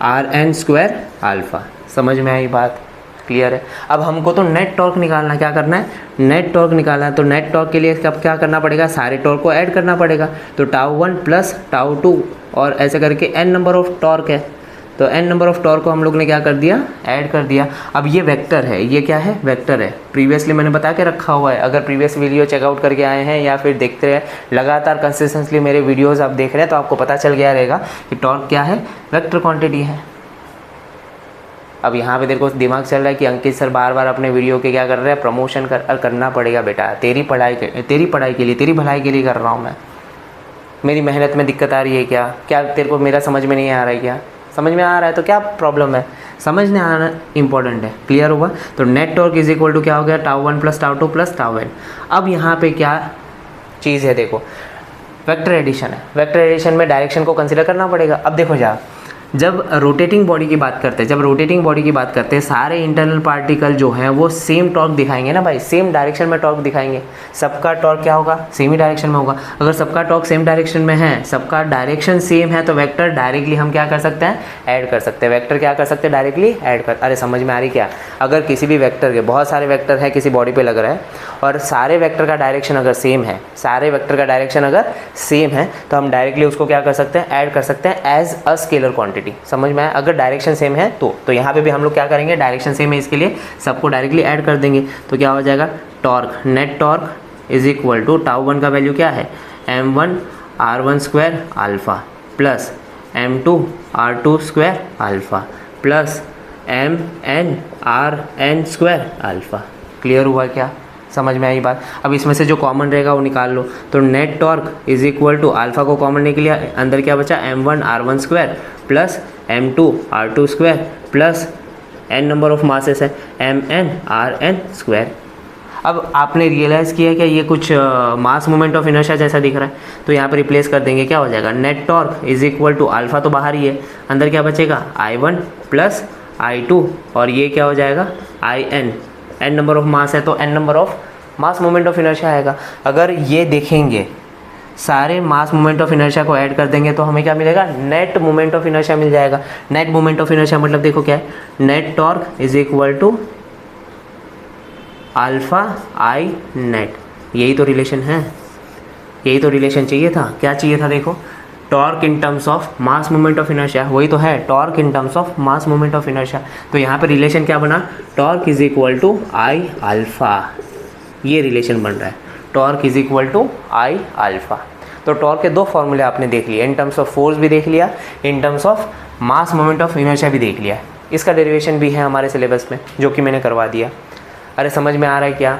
rn स्क्वायर अल्फ़ा। समझ में आई बात? क्लियर है? अब हमको तो नेट टॉर्क निकालना, क्या करना है? नेट टॉर्क निकालना है। तो नेट टॉर्क के लिए कब क्या करना पड़ेगा? सारे टॉर्क को ऐड करना पड़ेगा। तो टाउ 1 प्लस टाउ 2 और ऐसे करके n नंबर ऑफ टॉर्क है, तो n नंबर ऑफ टॉर्क को हम लोग ने क्या कर दिया? ऐड कर दिया। अब ये वेक्टर है, ये क्या है? वेक्टर है। प्रीवियसली मैंने बता के रखा हुआ है, अगर प्रीवियस वीडियो चेकआउट करके आए हैं या फिर देखते रहे लगातार कंसिस्टेंटली मेरे वीडियोज़ आप देख रहे हैं, तो आपको पता चल गया रहेगा कि टॉर्क क्या है? वेक्टर क्वान्टिटी है। अब यहाँ पे देखो दिमाग चल रहा है कि अंकित सर बार बार अपने वीडियो के क्या कर रहे हैं? प्रमोशन करना पड़ेगा बेटा, तेरी पढ़ाई के लिए, तेरी भलाई के लिए कर रहा हूँ मैं। मेरी मेहनत में दिक्कत आ रही है क्या तेरे को मेरा समझ में नहीं आ रहा है क्या? समझ में आ रहा है तो क्या प्रॉब्लम है? समझने आना इंपॉर्टेंट है। क्लियर हुआ? तो net torque is equal to क्या हो गया? Tau 1 plus tau 2 plus tau n। अब यहाँ पे क्या चीज़ है? देखो वेक्टर एडिशन है। वेक्टर एडिशन में डायरेक्शन को कंसिडर करना पड़ेगा। अब देखो जब रोटेटिंग बॉडी की बात करते हैं, सारे इंटरनल पार्टिकल जो हैं वो सेम टॉर्क दिखाएंगे ना भाई, सेम डायरेक्शन में टॉर्क दिखाएंगे। सबका टॉर्क क्या होगा? सेम ही डायरेक्शन में होगा। अगर सबका टॉर्क सेम डायरेक्शन में है, सबका डायरेक्शन सेम है, तो वेक्टर डायरेक्टली हम क्या कर सकते हैं? ऐड कर सकते हैं। वेक्टर क्या कर सकते हैं? डायरेक्टली ऐड कर। अरे समझ में आ रही क्या? अगर किसी भी वेक्टर के बहुत सारे वेक्टर है किसी बॉडी पे लग रहा है और सारे वेक्टर का डायरेक्शन अगर सेम है, तो हम डायरेक्टली उसको क्या कर सकते हैं? ऐड कर सकते हैं एज अ स्केलर क्वांटिटी। समझ में आया? अगर डायरेक्शन सेम है तो यहाँ पे भी हम लोग क्या करेंगे? डायरेक्शन सेम है इसके लिए सबको डायरेक्टली ऐड कर देंगे। तो क्या हो जाएगा? Torque, net torque is equal to tau 1 का वैल्यू क्या है? m1 r1 square alpha plus m2 r2 square alpha plus mn rn square alpha. Clear हुआ क्या? समझ में आई बात? अब इसमें से जो कॉमन रहेगा वो निकाल लो। तो net torque is equal to alpha को कॉमन निकलिया, अंदर क्या बचा? m1 r1 square plus m2 r2 square plus n number of masses है mn rn स्क्वायर। अब आपने रियलाइज़ किया क्या ये कुछ मास मोमेंट ऑफ इनर्शिया जैसा दिख रहा है? तो यहाँ पर रिप्लेस कर देंगे, क्या हो जाएगा? Net torque is equal to alpha तो बाहर ही है, अंदर क्या बचेगा? i1 प्लस i2 और ये क्या हो जाएगा? in। n number of mass है तो n number of mass moment of inertia आएगा। अगर ये देखेंगे सारे मास मोमेंट ऑफ इनर्शिया को ऐड कर देंगे तो हमें क्या मिलेगा? नेट मोमेंट ऑफ इनर्शिया मिल जाएगा। नेट मोमेंट ऑफ इनर्शिया मतलब देखो क्या है? Net torque is equal to alpha I net. यही तो रिलेशन है, यही तो रिलेशन चाहिए था। क्या चाहिए था? देखो torque in terms of mass moment of inertia, वही तो है torque in terms of mass moment of inertia. तो यहाँ पे रिलेशन क्या बना? Torque is equal to I alpha, ये रिलेशन बन रहा है। Torque is equal to I alpha. तो टॉर्क के दो फॉर्मूले आपने देख लिए, इन टर्म्स ऑफ फोर्स भी देख लिया, इन terms of mass moment of inertia भी देख लिया। इसका डेरिवेशन भी है हमारे सिलेबस में जो कि मैंने करवा दिया। अरे समझ में आ रहा है क्या?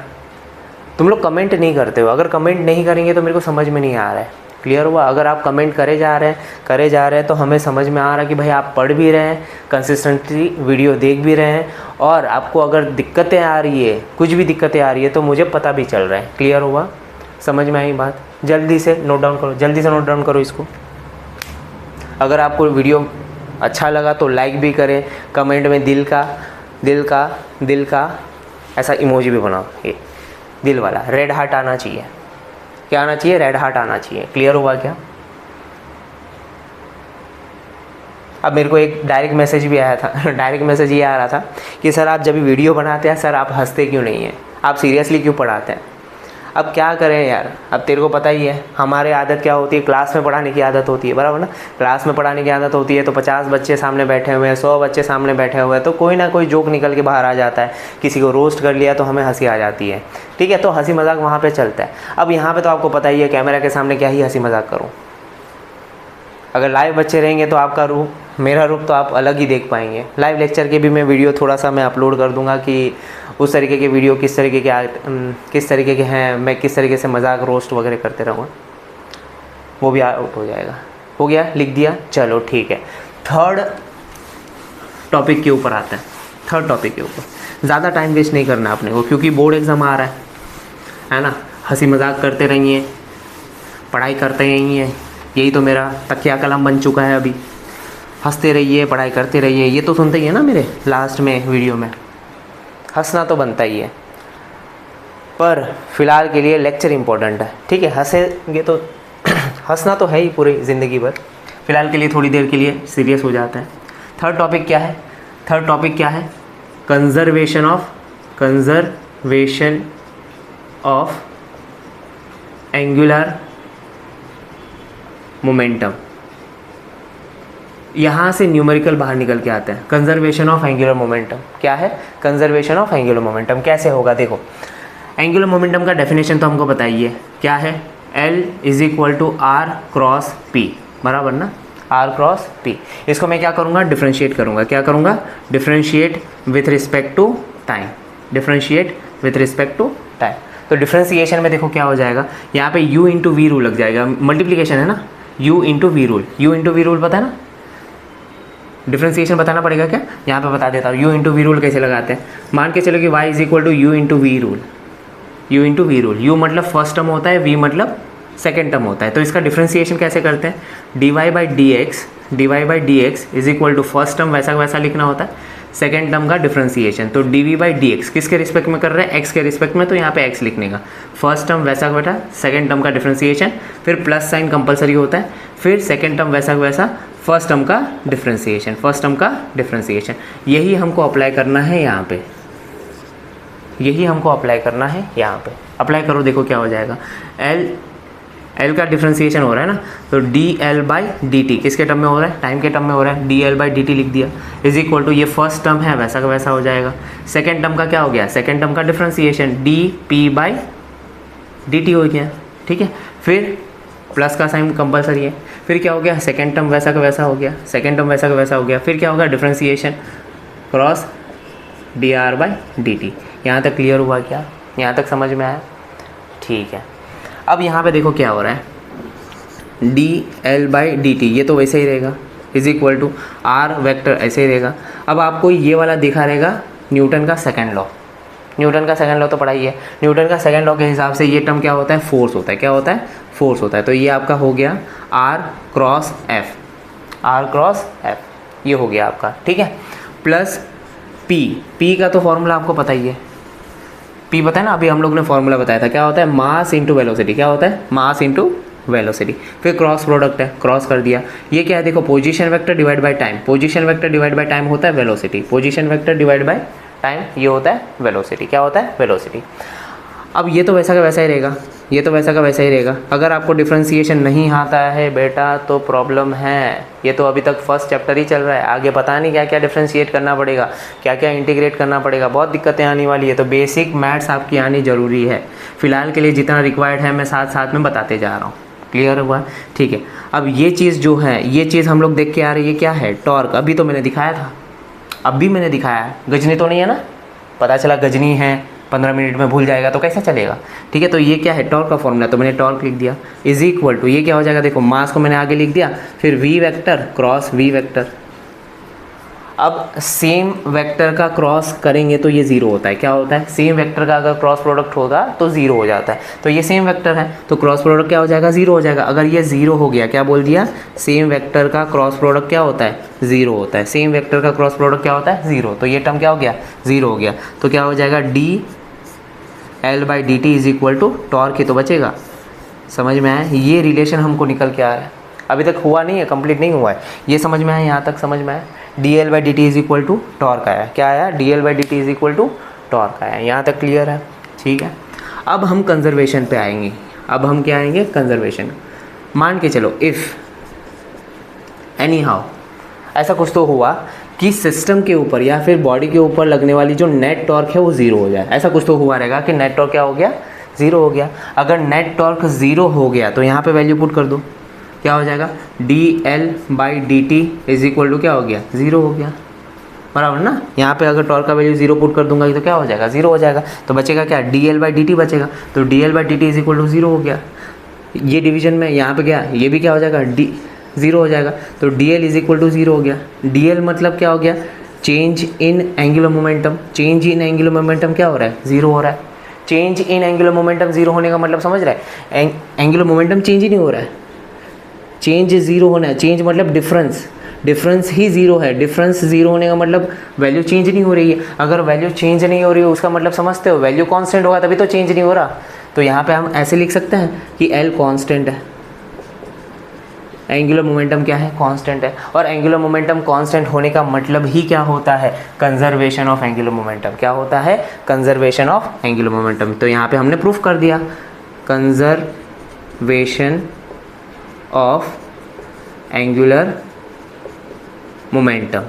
तुम लोग कमेंट नहीं करते हो, अगर कमेंट नहीं करेंगे तो मेरे को समझ में नहीं आ रहा है। क्लियर हुआ? अगर आप कमेंट करे जा रहे हैं तो हमें समझ में आ रहा है कि भाई आप पढ़ भी रहे हैं, कंसिस्टेंटली वीडियो देख भी रहे हैं, और आपको अगर दिक्कतें आ रही है, कुछ भी दिक्कतें आ रही है तो मुझे पता भी चल रहा है। क्लियर हुआ? समझ में आई बात? जल्दी से नोट डाउन करो इसको। अगर आपको वीडियो अच्छा लगा तो लाइक भी करें, कमेंट में दिल का ऐसा इमोजी भी बनाओ, ये दिल वाला रेड हार्ट आना चाहिए। क्या आना चाहिए? रेड हार्ट आना चाहिए। क्लियर हुआ क्या? अब मेरे को एक डायरेक्ट मैसेज भी आया था डायरेक्ट मैसेज ये आ रहा था कि सर आप जब भी वीडियो बनाते हैं सर आप हंसते क्यों नहीं हैं, आप सीरियसली क्यों पढ़ाते हैं? अब क्या करें यार, अब तेरे को पता ही है हमारे आदत क्या होती है, क्लास में पढ़ाने की आदत होती है, बराबर ना? क्लास में पढ़ाने की आदत होती है तो 50 बच्चे सामने बैठे हुए हैं, 100 बच्चे सामने बैठे हुए हैं, तो कोई ना कोई जोक निकल के बाहर आ जाता है। किसी को रोस्ट कर लिया तो हमें हंसी आ जाती है, ठीक है? तो हंसी मजाक वहाँ पर चलता है। अब यहाँ पर तो आपको पता ही है कैमरा के सामने क्या ही हंसी मजाक करूँ। अगर लाइव बच्चे रहेंगे तो आपका रूप, मेरा रूप तो आप अलग ही देख पाएंगे। लाइव लेक्चर के भी मैं वीडियो थोड़ा सा मैं अपलोड कर दूंगा कि उस तरीके के वीडियो किस तरीके के हैं, मैं किस तरीके से मजाक रोस्ट वगैरह करते रहूँगा, वो भी आउट हो जाएगा। हो गया? लिख दिया? चलो ठीक है। थर्ड टॉपिक के ऊपर आता है। थर्ड टॉपिक के ऊपर। ज़्यादा टाइम वेस्ट नहीं करना अपने को, क्योंकि बोर्ड एग्ज़ाम आ रहा है ना। हंसी मजाक करते रहिए, पढ़ाई करते रहिए, यही तो मेरा तकिया कलम बन चुका है अभी। हंसते रहिए, पढ़ाई करते रहिए, ये तो सुनते ही है ना मेरे लास्ट में वीडियो में। हंसना तो बनता ही है, पर फिलहाल के लिए लेक्चर इम्पोर्टेंट है, ठीक है। हंसेंगे तो हंसना तो है ही पूरी ज़िंदगी भर, फिलहाल के लिए थोड़ी देर के लिए सीरियस हो जाता है। थर्ड टॉपिक क्या है? थर्ड टॉपिक क्या है? Conservation of angular momentum. यहाँ से न्यूमेरिकल बाहर निकल के आता है। कंजर्वेशन ऑफ एंगुलर मोमेंटम क्या है? कंजर्वेशन ऑफ एंगुलर मोमेंटम कैसे होगा? देखो, एंगुलर मोमेंटम का डेफिनेशन तो हमको बताइए क्या है। L is equal to r cross p, बराबर ना, आर क्रॉस पी। इसको मैं क्या करूँगा? डिफ्रेंशिएट करूँगा। क्या करूँगा? Differentiate with respect to time. Differentiate with respect to time. तो डिफ्रेंशिएशन में देखो क्या हो जाएगा, यहाँ पे u इंटू वी रूल लग जाएगा। मल्टीप्लीकेशन है ना, u into v rule. u into v rule पता है ना, डिफ्रेंशिएशन बताना पड़ेगा क्या? यहाँ पे बता देता हूँ। u इंटू वी रूल कैसे लगाते हैं? मान के चलो कि y is equal to u into v rule. u into v rule, u मतलब फर्स्ट टर्म होता है, v मतलब सेकेंड टर्म होता है। तो इसका डिफ्रेंशिएशन कैसे करते हैं? dy by d x is equal to first term वैसा वैसा लिखना होता है, सेकेंड टर्म का डिफ्रेंशिएशन। तो dv बाई डी एक्स किसके रिस्पेक्ट में कर रहे हैं? x के रिस्पेक्ट में, तो यहाँ पे x लिखने का। फर्स्ट टर्म वैसा बैठा, सेकेंड टर्म का डिफ्रेंशिएशन, फिर प्लस साइन कंपलसरी होता है, फिर सेकेंड टर्म वैसा वैसा, फर्स्ट टर्म का डिफ्रेंशिएशन, फर्स्ट टर्म का डिफ्रेंशिएशन। यही हमको अप्लाई करना है यहाँ पे, यही हमको अप्लाई करना है यहाँ पे। अप्लाई करो, देखो क्या हो जाएगा। L का डिफ्रेंशिएशन हो रहा है ना, तो dl बाई डी टी किसके टर्म में हो रहा है? टाइम के टर्म में हो रहा है। dl बाई डी टी लिख दिया, इज इक्वल टू ये फर्स्ट टर्म है वैसा का वैसा हो जाएगा। सेकेंड टर्म का क्या हो गया? सेकेंड टर्म का differentiation dp by d T हो गया, ठीक है। फिर प्लस का साइन कंपलसरी है, फिर क्या हो गया? सेकेंड टर्म वैसा का वैसा हो गया, सेकेंड टर्म वैसा का वैसा हो गया। फिर क्या होगा? Differentiation cross dr by d T. यहाँ तक क्लियर हुआ क्या? यहाँ तक समझ में आया? ठीक है। अब यहाँ पे देखो क्या हो रहा है, dl बाई डी टी, ये तो वैसे ही रहेगा, is equal to r vector ऐसे ही रहेगा। अब आपको ये वाला दिखा रहेगा न्यूटन का सेकंड लॉ। न्यूटन का सेकंड लॉ तो पढ़ा ही है। न्यूटन का सेकंड लॉ के हिसाब से ये टर्म क्या होता है? फोर्स होता है। क्या होता है? फोर्स होता है। तो ये आपका हो गया r cross f, r cross f ये हो गया आपका, ठीक है। प्लस p का तो फॉर्मूला आपको पता ही है, p पता है ना, अभी हम लोग ने फॉर्मूला बताया था। क्या होता है? Mass into velocity. क्या होता है? Mass into velocity. फिर क्रॉस प्रोडक्ट है, क्रॉस कर दिया। ये क्या है? देखो, position vector divide by time. Position vector divide by time होता है velocity. Position vector divide by time ये होता है वेलोसिटी। क्या होता है? वेलोसिटी। अब ये तो वैसा का वैसा ही रहेगा, ये तो वैसा का वैसा ही रहेगा। अगर आपको डिफ्रेंशिएशन नहीं आता है बेटा तो प्रॉब्लम है। ये तो अभी तक फर्स्ट चैप्टर ही चल रहा है, आगे पता नहीं क्या क्या डिफ्रेंशिएट करना पड़ेगा, क्या क्या इंटीग्रेट करना पड़ेगा, बहुत दिक्कतें आने वाली है। तो बेसिक मैथ्स आपकी आनी ज़रूरी है। फिलहाल के लिए जितना रिक्वायर्ड है मैं साथ साथ में बताते जा रहा हूँ। क्लियर हुआ? ठीक है। अब ये चीज़ जो है, ये चीज़ हम लोग देख के आ रही है, क्या है? टॉर्क। अभी तो मैंने दिखाया था, अब भी मैंने दिखाया है। गजनी तो नहीं है ना? पता चला गजनी है, 15 मिनट में भूल जाएगा तो कैसे चलेगा? ठीक है। तो ये क्या है? टॉर्क का फॉर्मूला, तो मैंने टॉर्क लिख दिया, इज इक्वल टू ये क्या हो जाएगा? देखो, मास को मैंने आगे लिख दिया, फिर v vector cross v vector. अब सेम वेक्टर का क्रॉस करेंगे तो ये ज़ीरो होता है। क्या होता है? सेम वेक्टर का अगर क्रॉस प्रोडक्ट होगा तो ज़ीरो हो जाता है। तो ये सेम वेक्टर है तो क्रॉस प्रोडक्ट क्या हो जाएगा? ज़ीरो हो जाएगा। अगर ये ज़ीरो हो गया, क्या बोल दिया? सेम वेक्टर का क्रॉस प्रोडक्ट क्या होता है? ज़ीरो होता है। सेम वेक्टर का क्रॉस प्रोडक्ट क्या होता है? ज़ीरो। तो ये टर्म क्या हो गया? ज़ीरो हो गया। तो क्या हो जाएगा? dl by d t is equal to torque ही तो बचेगा। समझ में आया? ये रिलेशन हमको निकल के आ रहा है, अभी तक हुआ नहीं है, कंप्लीट नहीं हुआ है। ये समझ में आया? यहाँ तक समझ में आया? dl by d t is equal to torque आया। क्या आया? dl by d t is equal to torque आया। यहाँ तक क्लियर है? ठीक है। अब हम कंजर्वेशन पे आएंगे। अब हम क्या आएंगे? कंजर्वेशन। मान के चलो इफ़ एनी हाउ ऐसा कुछ तो हुआ कि सिस्टम के ऊपर या फिर बॉडी के ऊपर लगने वाली जो नेट टॉर्क है वो ज़ीरो हो जाए। ऐसा कुछ तो हुआ रहेगा कि नेट टॉर्क क्या हो गया? ज़ीरो हो गया। अगर नेट टॉर्क ज़ीरो हो गया तो यहाँ पे वैल्यू पुट कर दो, क्या हो जाएगा? dl by d t is equal to क्या हो गया? ज़ीरो हो गया, बराबर ना। यहाँ पे अगर टॉर्क का वैल्यू ज़ीरो पुट कर दूंगा तो क्या हो जाएगा? ज़ीरो हो जाएगा। तो बचेगा क्या? dl बाई डी टी बचेगा। तो dl by d t is equal to zero हो गया। ये डिवीजन में यहाँ पे गया, ये भी क्या हो जाएगा? ज़ीरो हो जाएगा। तो dl is equal to zero हो गया। dl मतलब क्या हो गया? Change in angular momentum, change in angular momentum क्या हो रहा है, ज़ीरो हो रहा है। Change in angular momentum zero होने का मतलब समझ रहा है, एंगुलर मोमेंटम चेंज ही नहीं हो रहा है, चेंज ज़ीरो होना है। चेंज मतलब डिफरेंस, डिफरेंस ही ज़ीरो है। डिफरेंस ज़ीरो होने का मतलब वैल्यू चेंज नहीं हो रही है। अगर वैल्यू चेंज नहीं हो रही है उसका मतलब समझते हो, वैल्यू कांस्टेंट होगा तभी तो चेंज नहीं हो रहा। तो यहाँ पे हम ऐसे लिख सकते हैं कि एल कांस्टेंट है, एंगुलर मोमेंटम क्या है, कांस्टेंट है। और एंगुलर मोमेंटम कांस्टेंट होने का मतलब ही क्या होता है, कंजर्वेशन ऑफ एंगुलर मोमेंटम। क्या होता है, कंजर्वेशन ऑफ एंगुलर मोमेंटम। तो यहाँ पे हमने प्रूफ कर दिया, कंजर्वेशन ऑफ एंगुलर मोमेंटम।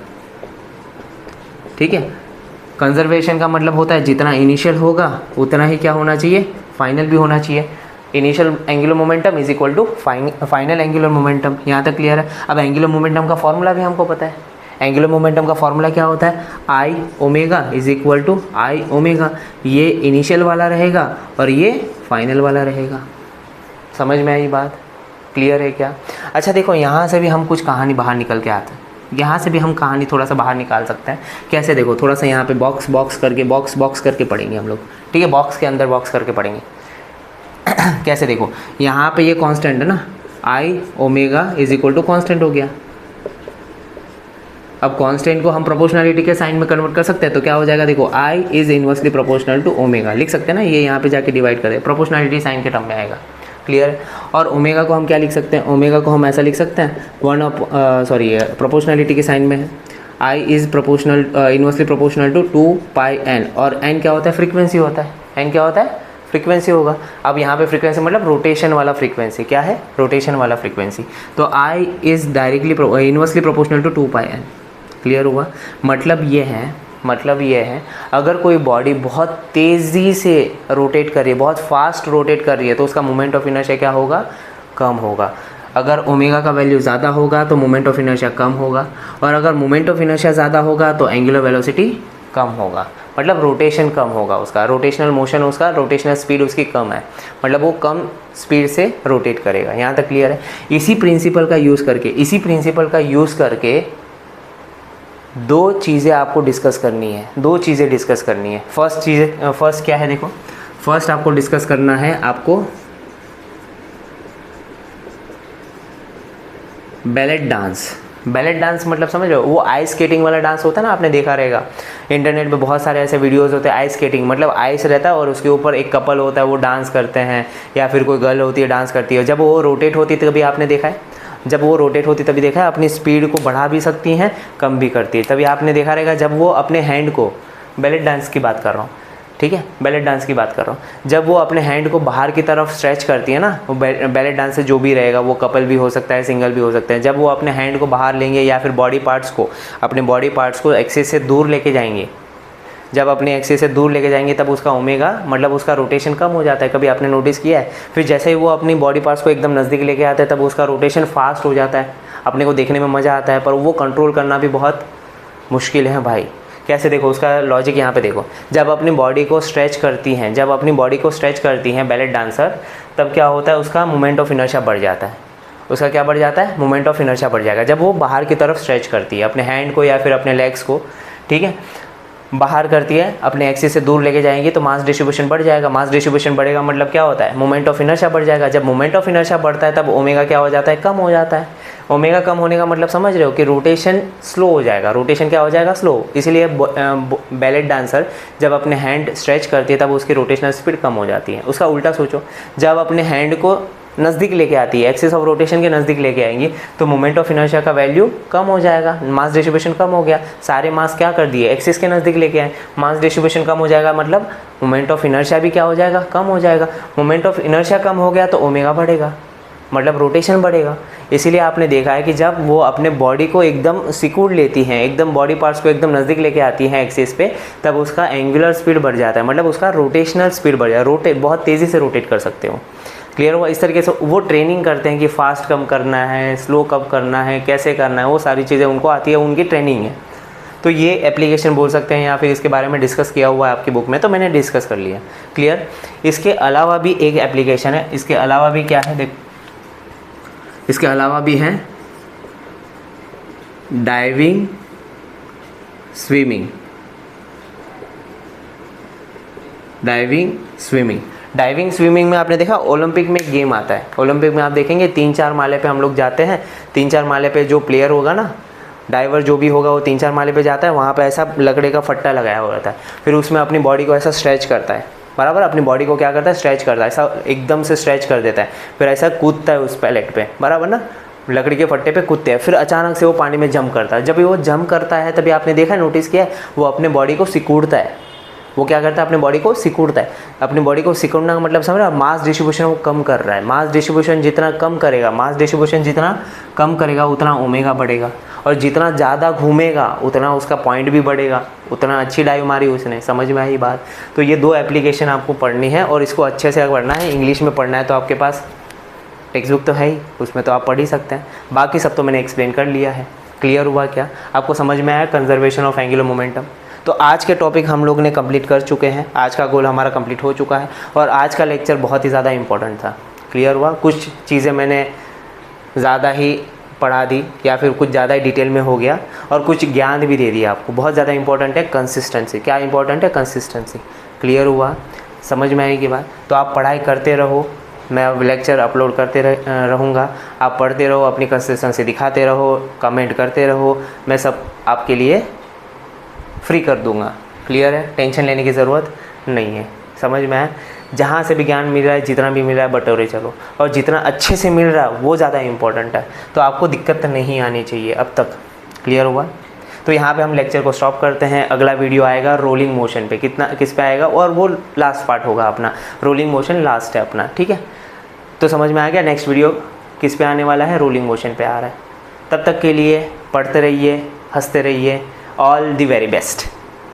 ठीक है, कंजर्वेशन का मतलब होता है जितना इनिशियल होगा उतना ही क्या होना चाहिए, फाइनल भी होना चाहिए। Initial angular momentum is equal to final angular momentum. यहाँ तक क्लियर है। अब एंगुलर मोमेंटम का फॉर्मूला भी हमको पता है। एंगुलर मोमेंटम का फॉर्मूला क्या होता है, I omega is equal to I omega. ये इनिशियल वाला रहेगा और ये फाइनल वाला रहेगा। समझ में आई बात, क्लियर है क्या? अच्छा देखो, यहाँ से भी हम कुछ कहानी बाहर निकल के आते हैं। यहाँ से भी हम कहानी थोड़ा सा बाहर निकाल सकते हैं। कैसे, देखो थोड़ा सा यहाँ पे बॉक्स बॉक्स करके पढ़ेंगे हम लोग। ठीक है, बॉक्स के अंदर बॉक्स करके पढ़ेंगे। कैसे, देखो यहाँ पे ये कांस्टेंट है ना, I omega is equal to constant हो गया। अब कांस्टेंट को हम प्रोपोर्शनलिटी के साइन में कन्वर्ट कर सकते हैं। तो क्या हो जाएगा, देखो I is inversely proportional to omega लिख सकते हैं ना, ये यहाँ पे जाके डिवाइड करें, प्रोपोर्शनलिटी साइन के टर्म में आएगा। क्लियर। और ओमेगा को हम क्या लिख सकते हैं, ओमेगा को हम ऐसा लिख सकते हैं प्रोपोर्शनलिटी के साइन में है, I is proportional inversely proportional to 2 pi n. और एन क्या होता है, फ्रीक्वेंसी होता है। एन क्या होता है, फ्रीक्वेंसी होगा। अब यहाँ पे फ्रीक्वेंसी मतलब रोटेशन वाला फ्रीक्वेंसी। क्या है, रोटेशन वाला फ्रीक्वेंसी। तो I is directly inversely proportional to 2 pi n. Clear हुआ। मतलब ये है अगर कोई बॉडी बहुत तेज़ी से रोटेट कर रही है, बहुत फास्ट रोटेट कर रही है, तो उसका मोमेंट ऑफ इनर्शिया क्या होगा, कम होगा। अगर ओमेगा का वैल्यू ज़्यादा होगा तो मोमेंट ऑफ इनर्शिया कम होगा, और अगर मोमेंट ऑफ इनर्शिया ज़्यादा होगा तो एंगुलर वेलोसिटी कम होगा। मतलब रोटेशन कम होगा उसका, रोटेशनल मोशन उसका, रोटेशनल स्पीड उसकी कम है, मतलब वो कम स्पीड से रोटेट करेगा। यहाँ तक क्लियर है। इसी प्रिंसिपल का यूज़ करके दो चीज़ें आपको डिस्कस करनी है। फर्स्ट क्या है, देखो फर्स्ट आपको डिस्कस करना है, आपको बैलेट डांस मतलब समझ रहे हो, वो आइस स्केटिंग वाला डांस होता है ना, आपने देखा रहेगा इंटरनेट पे बहुत सारे ऐसे वीडियोस होते हैं। आइस स्केटिंग मतलब आइस रहता है और उसके ऊपर एक कपल होता है, वो डांस करते हैं, या फिर कोई गर्ल होती है डांस करती है। जब वो रोटेट होती है तभी आपने देखा है, अपनी स्पीड को बढ़ा भी सकती हैं, कम भी करती है। तभी आपने देखा रहेगा जब वो अपने हैंड को, बैलेट डांस की बात कर रहा हूँ, ठीक है, बैलेट डांस की बात कर रहा हूँ, जब वो अपने हैंड को बाहर की तरफ स्ट्रेच करती है ना, वो बैलेट डांस से जो भी रहेगा, वो कपल भी हो सकता है, सिंगल भी हो सकता है। जब वो अपने हैंड को बाहर लेंगे या फिर अपने बॉडी पार्ट्स को एक्सिस से दूर लेके जाएंगे, जब अपने एक्सिस से दूर लेके जाएंगे तब उसका ओमेगा मतलब उसका रोटेशन कम हो जाता है। कभी आपने नोटिस किया है? फिर जैसे ही वो अपनी बॉडी पार्ट्स को एकदम नज़दीक लेके आता है तब उसका रोटेशन फास्ट हो जाता है। अपने को देखने में मज़ा आता है, पर वो कंट्रोल करना भी बहुत मुश्किल है भाई। कैसे, देखो उसका लॉजिक यहाँ पे देखो। जब अपनी बॉडी को स्ट्रेच करती हैं बैलेट डांसर, तब क्या होता है, उसका मोमेंट ऑफ इनर्शिया बढ़ जाता है। उसका क्या बढ़ जाता है, मोमेंट ऑफ इनर्शिया बढ़ जाएगा। जब वो बाहर की तरफ स्ट्रेच करती है अपने हैंड को या फिर अपने लेग्स को, ठीक है, बाहर करती है, अपने एक्सिस से दूर लेके जाएंगी तो मास डिस्ट्रीब्यूशन बढ़ जाएगा। मास डिस्ट्रीब्यूशन बढ़ेगा मतलब क्या होता है, मोमेंट ऑफ इनर्शिया बढ़ जाएगा। जब मोमेंट ऑफ इनर्शिया बढ़ता है तब ओमेगा क्या हो जाता है, कम हो जाता है। ओमेगा कम होने का मतलब समझ रहे हो कि रोटेशन स्लो हो जाएगा। रोटेशन क्या हो जाएगा, स्लो। इसीलिए बैलेट डांसर जब अपने हैंड स्ट्रेच करती है तब उसकी रोटेशनल स्पीड कम हो जाती है। उसका उल्टा सोचो, जब अपने हैंड को नज़दीक लेके आती है, एक्सिस ऑफ रोटेशन के नज़दीक लेके आएंगी, तो मोमेंट ऑफ इनर्शिया का वैल्यू कम हो जाएगा, मास डिस्ट्रीब्यूशन कम हो गया। सारे मास क्या कर दिए, एक्सिस के नज़दीक लेके आए, मास डिस्ट्रीब्यूशन कम हो जाएगा, मतलब मोमेंट ऑफ इनर्शिया भी क्या हो जाएगा, कम हो जाएगा। मोमेंट ऑफ इनर्शिया कम हो गया तो ओमेगा बढ़ेगा, मतलब रोटेशन बढ़ेगा। इसीलिए आपने देखा है कि जब वो अपने बॉडी को एकदम सिकुड़ लेती हैं, एकदम बॉडी पार्ट्स को एकदम नज़दीक लेके आती हैं एक्सिस पे, तब उसका एंगुलर स्पीड बढ़ जाता है, मतलब उसका रोटेशनल स्पीड बढ़ जाता है। बहुत तेज़ी से रोटेट कर सकते हो। क्लियर हुआ? इस तरीके से वो ट्रेनिंग करते हैं कि फ़ास्ट कम करना है, स्लो कब करना है, कैसे करना है, वो सारी चीज़ें उनको आती है, उनकी ट्रेनिंग है। तो ये एप्लीकेशन बोल सकते हैं, या फिर इसके बारे में डिस्कस किया हुआ है आपकी बुक में, तो मैंने डिस्कस कर लिया। क्लियर? इसके अलावा भी एक एप्लीकेशन है, इसके अलावा भी क्या है, देख, इसके अलावा भी है diving swimming, diving, swimming. Diving swimming में आपने देखा ओलंपिक में एक गेम आता है, ओलंपिक में आप देखेंगे 3-4 माले पे हम लोग जाते हैं, 3-4 माले पे जो प्लेयर होगा ना, डाइवर जो भी होगा वो 3-4 माले पे जाता है, वहाँ पे ऐसा लकड़े का फट्टा लगाया हुआ रहता है, फिर उसमें अपनी बॉडी को ऐसा स्ट्रेच करता है, बराबर, अपनी बॉडी को क्या करता है, स्ट्रेच करता है, ऐसा एकदम से स्ट्रेच कर देता है, फिर ऐसा कूदता है उस पैलेट पे, बराबर ना, लकड़ी के फट्टे पे कूदते हैं, फिर अचानक से वो पानी में जंप करता है। जब वो जंप करता है तभी आपने देखा, नोटिस किया है, वो अपने बॉडी को सिकुड़ता है, वो क्या करता है, अपने बॉडी को सिकुड़ता है। अपनी बॉडी को सिकुड़ना का मतलब समझ रहे हो, मास डिस्ट्रीब्यूशन वो कम कर रहा है। मास डिस्ट्रीब्यूशन जितना कम करेगा, मास डिस्ट्रीब्यूशन जितना कम करेगा उतना ओमेगा बढ़ेगा, और जितना ज़्यादा घूमेगा उतना उसका पॉइंट भी बढ़ेगा, उतना अच्छी डाइव मारी उसने। समझ में आई बात? तो ये 2 एप्लीकेशन आपको पढ़नी है और इसको अच्छे से पढ़ना है। इंग्लिश में पढ़ना है तो आपके पास टेक्स्ट बुक तो है ही, उसमें तो आप पढ़ ही सकते हैं, बाकी सब तो मैंने एक्सप्लेन कर लिया है। क्लियर हुआ क्या? आपको समझ में आया कंजर्वेशन ऑफ एंगुलर मोमेंटम? तो आज के टॉपिक हम लोग ने कंप्लीट कर चुके हैं, आज का गोल हमारा कंप्लीट हो चुका है, और आज का लेक्चर बहुत ही ज़्यादा इंपॉर्टेंट था। क्लियर हुआ? कुछ चीज़ें मैंने ज़्यादा ही पढ़ा दी या फिर कुछ ज़्यादा ही डिटेल में हो गया, और कुछ ज्ञान भी दे दिया आपको। बहुत ज़्यादा इंपॉर्टेंट है कंसिस्टेंसी। क्या इंपॉर्टेंट है? कंसिस्टेंसी। क्लियर हुआ? समझ में आएगी बात? तो आप पढ़ाई करते रहो, मैं अब लेक्चर अपलोड करते रहूँगा, आप पढ़ते रहो, अपनी कंसिस्टेंसी दिखाते रहो, कमेंट करते रहो, मैं सब आपके लिए फ्री कर दूंगा। क्लियर है? टेंशन लेने की ज़रूरत नहीं है। समझ में आया? जहाँ से भी ज्ञान मिल रहा है, जितना भी मिल रहा है बटोरे चलो, और जितना अच्छे से मिल रहा है वो ज़्यादा इंपॉर्टेंट है, तो आपको दिक्कत नहीं आनी चाहिए अब तक। क्लियर हुआ? तो यहाँ पे हम लेक्चर को स्टॉप करते हैं। अगला वीडियो आएगा रोलिंग मोशन पे, किस पे आएगा, और वो लास्ट पार्ट होगा अपना, रोलिंग मोशन लास्ट है अपना। ठीक है? तो समझ में आ गया? नेक्स्ट वीडियो किस पे आने वाला है? रोलिंग मोशन पे आ रहा है। तब तक के लिए पढ़ते रहिए, हंसते रहिए। All the very best.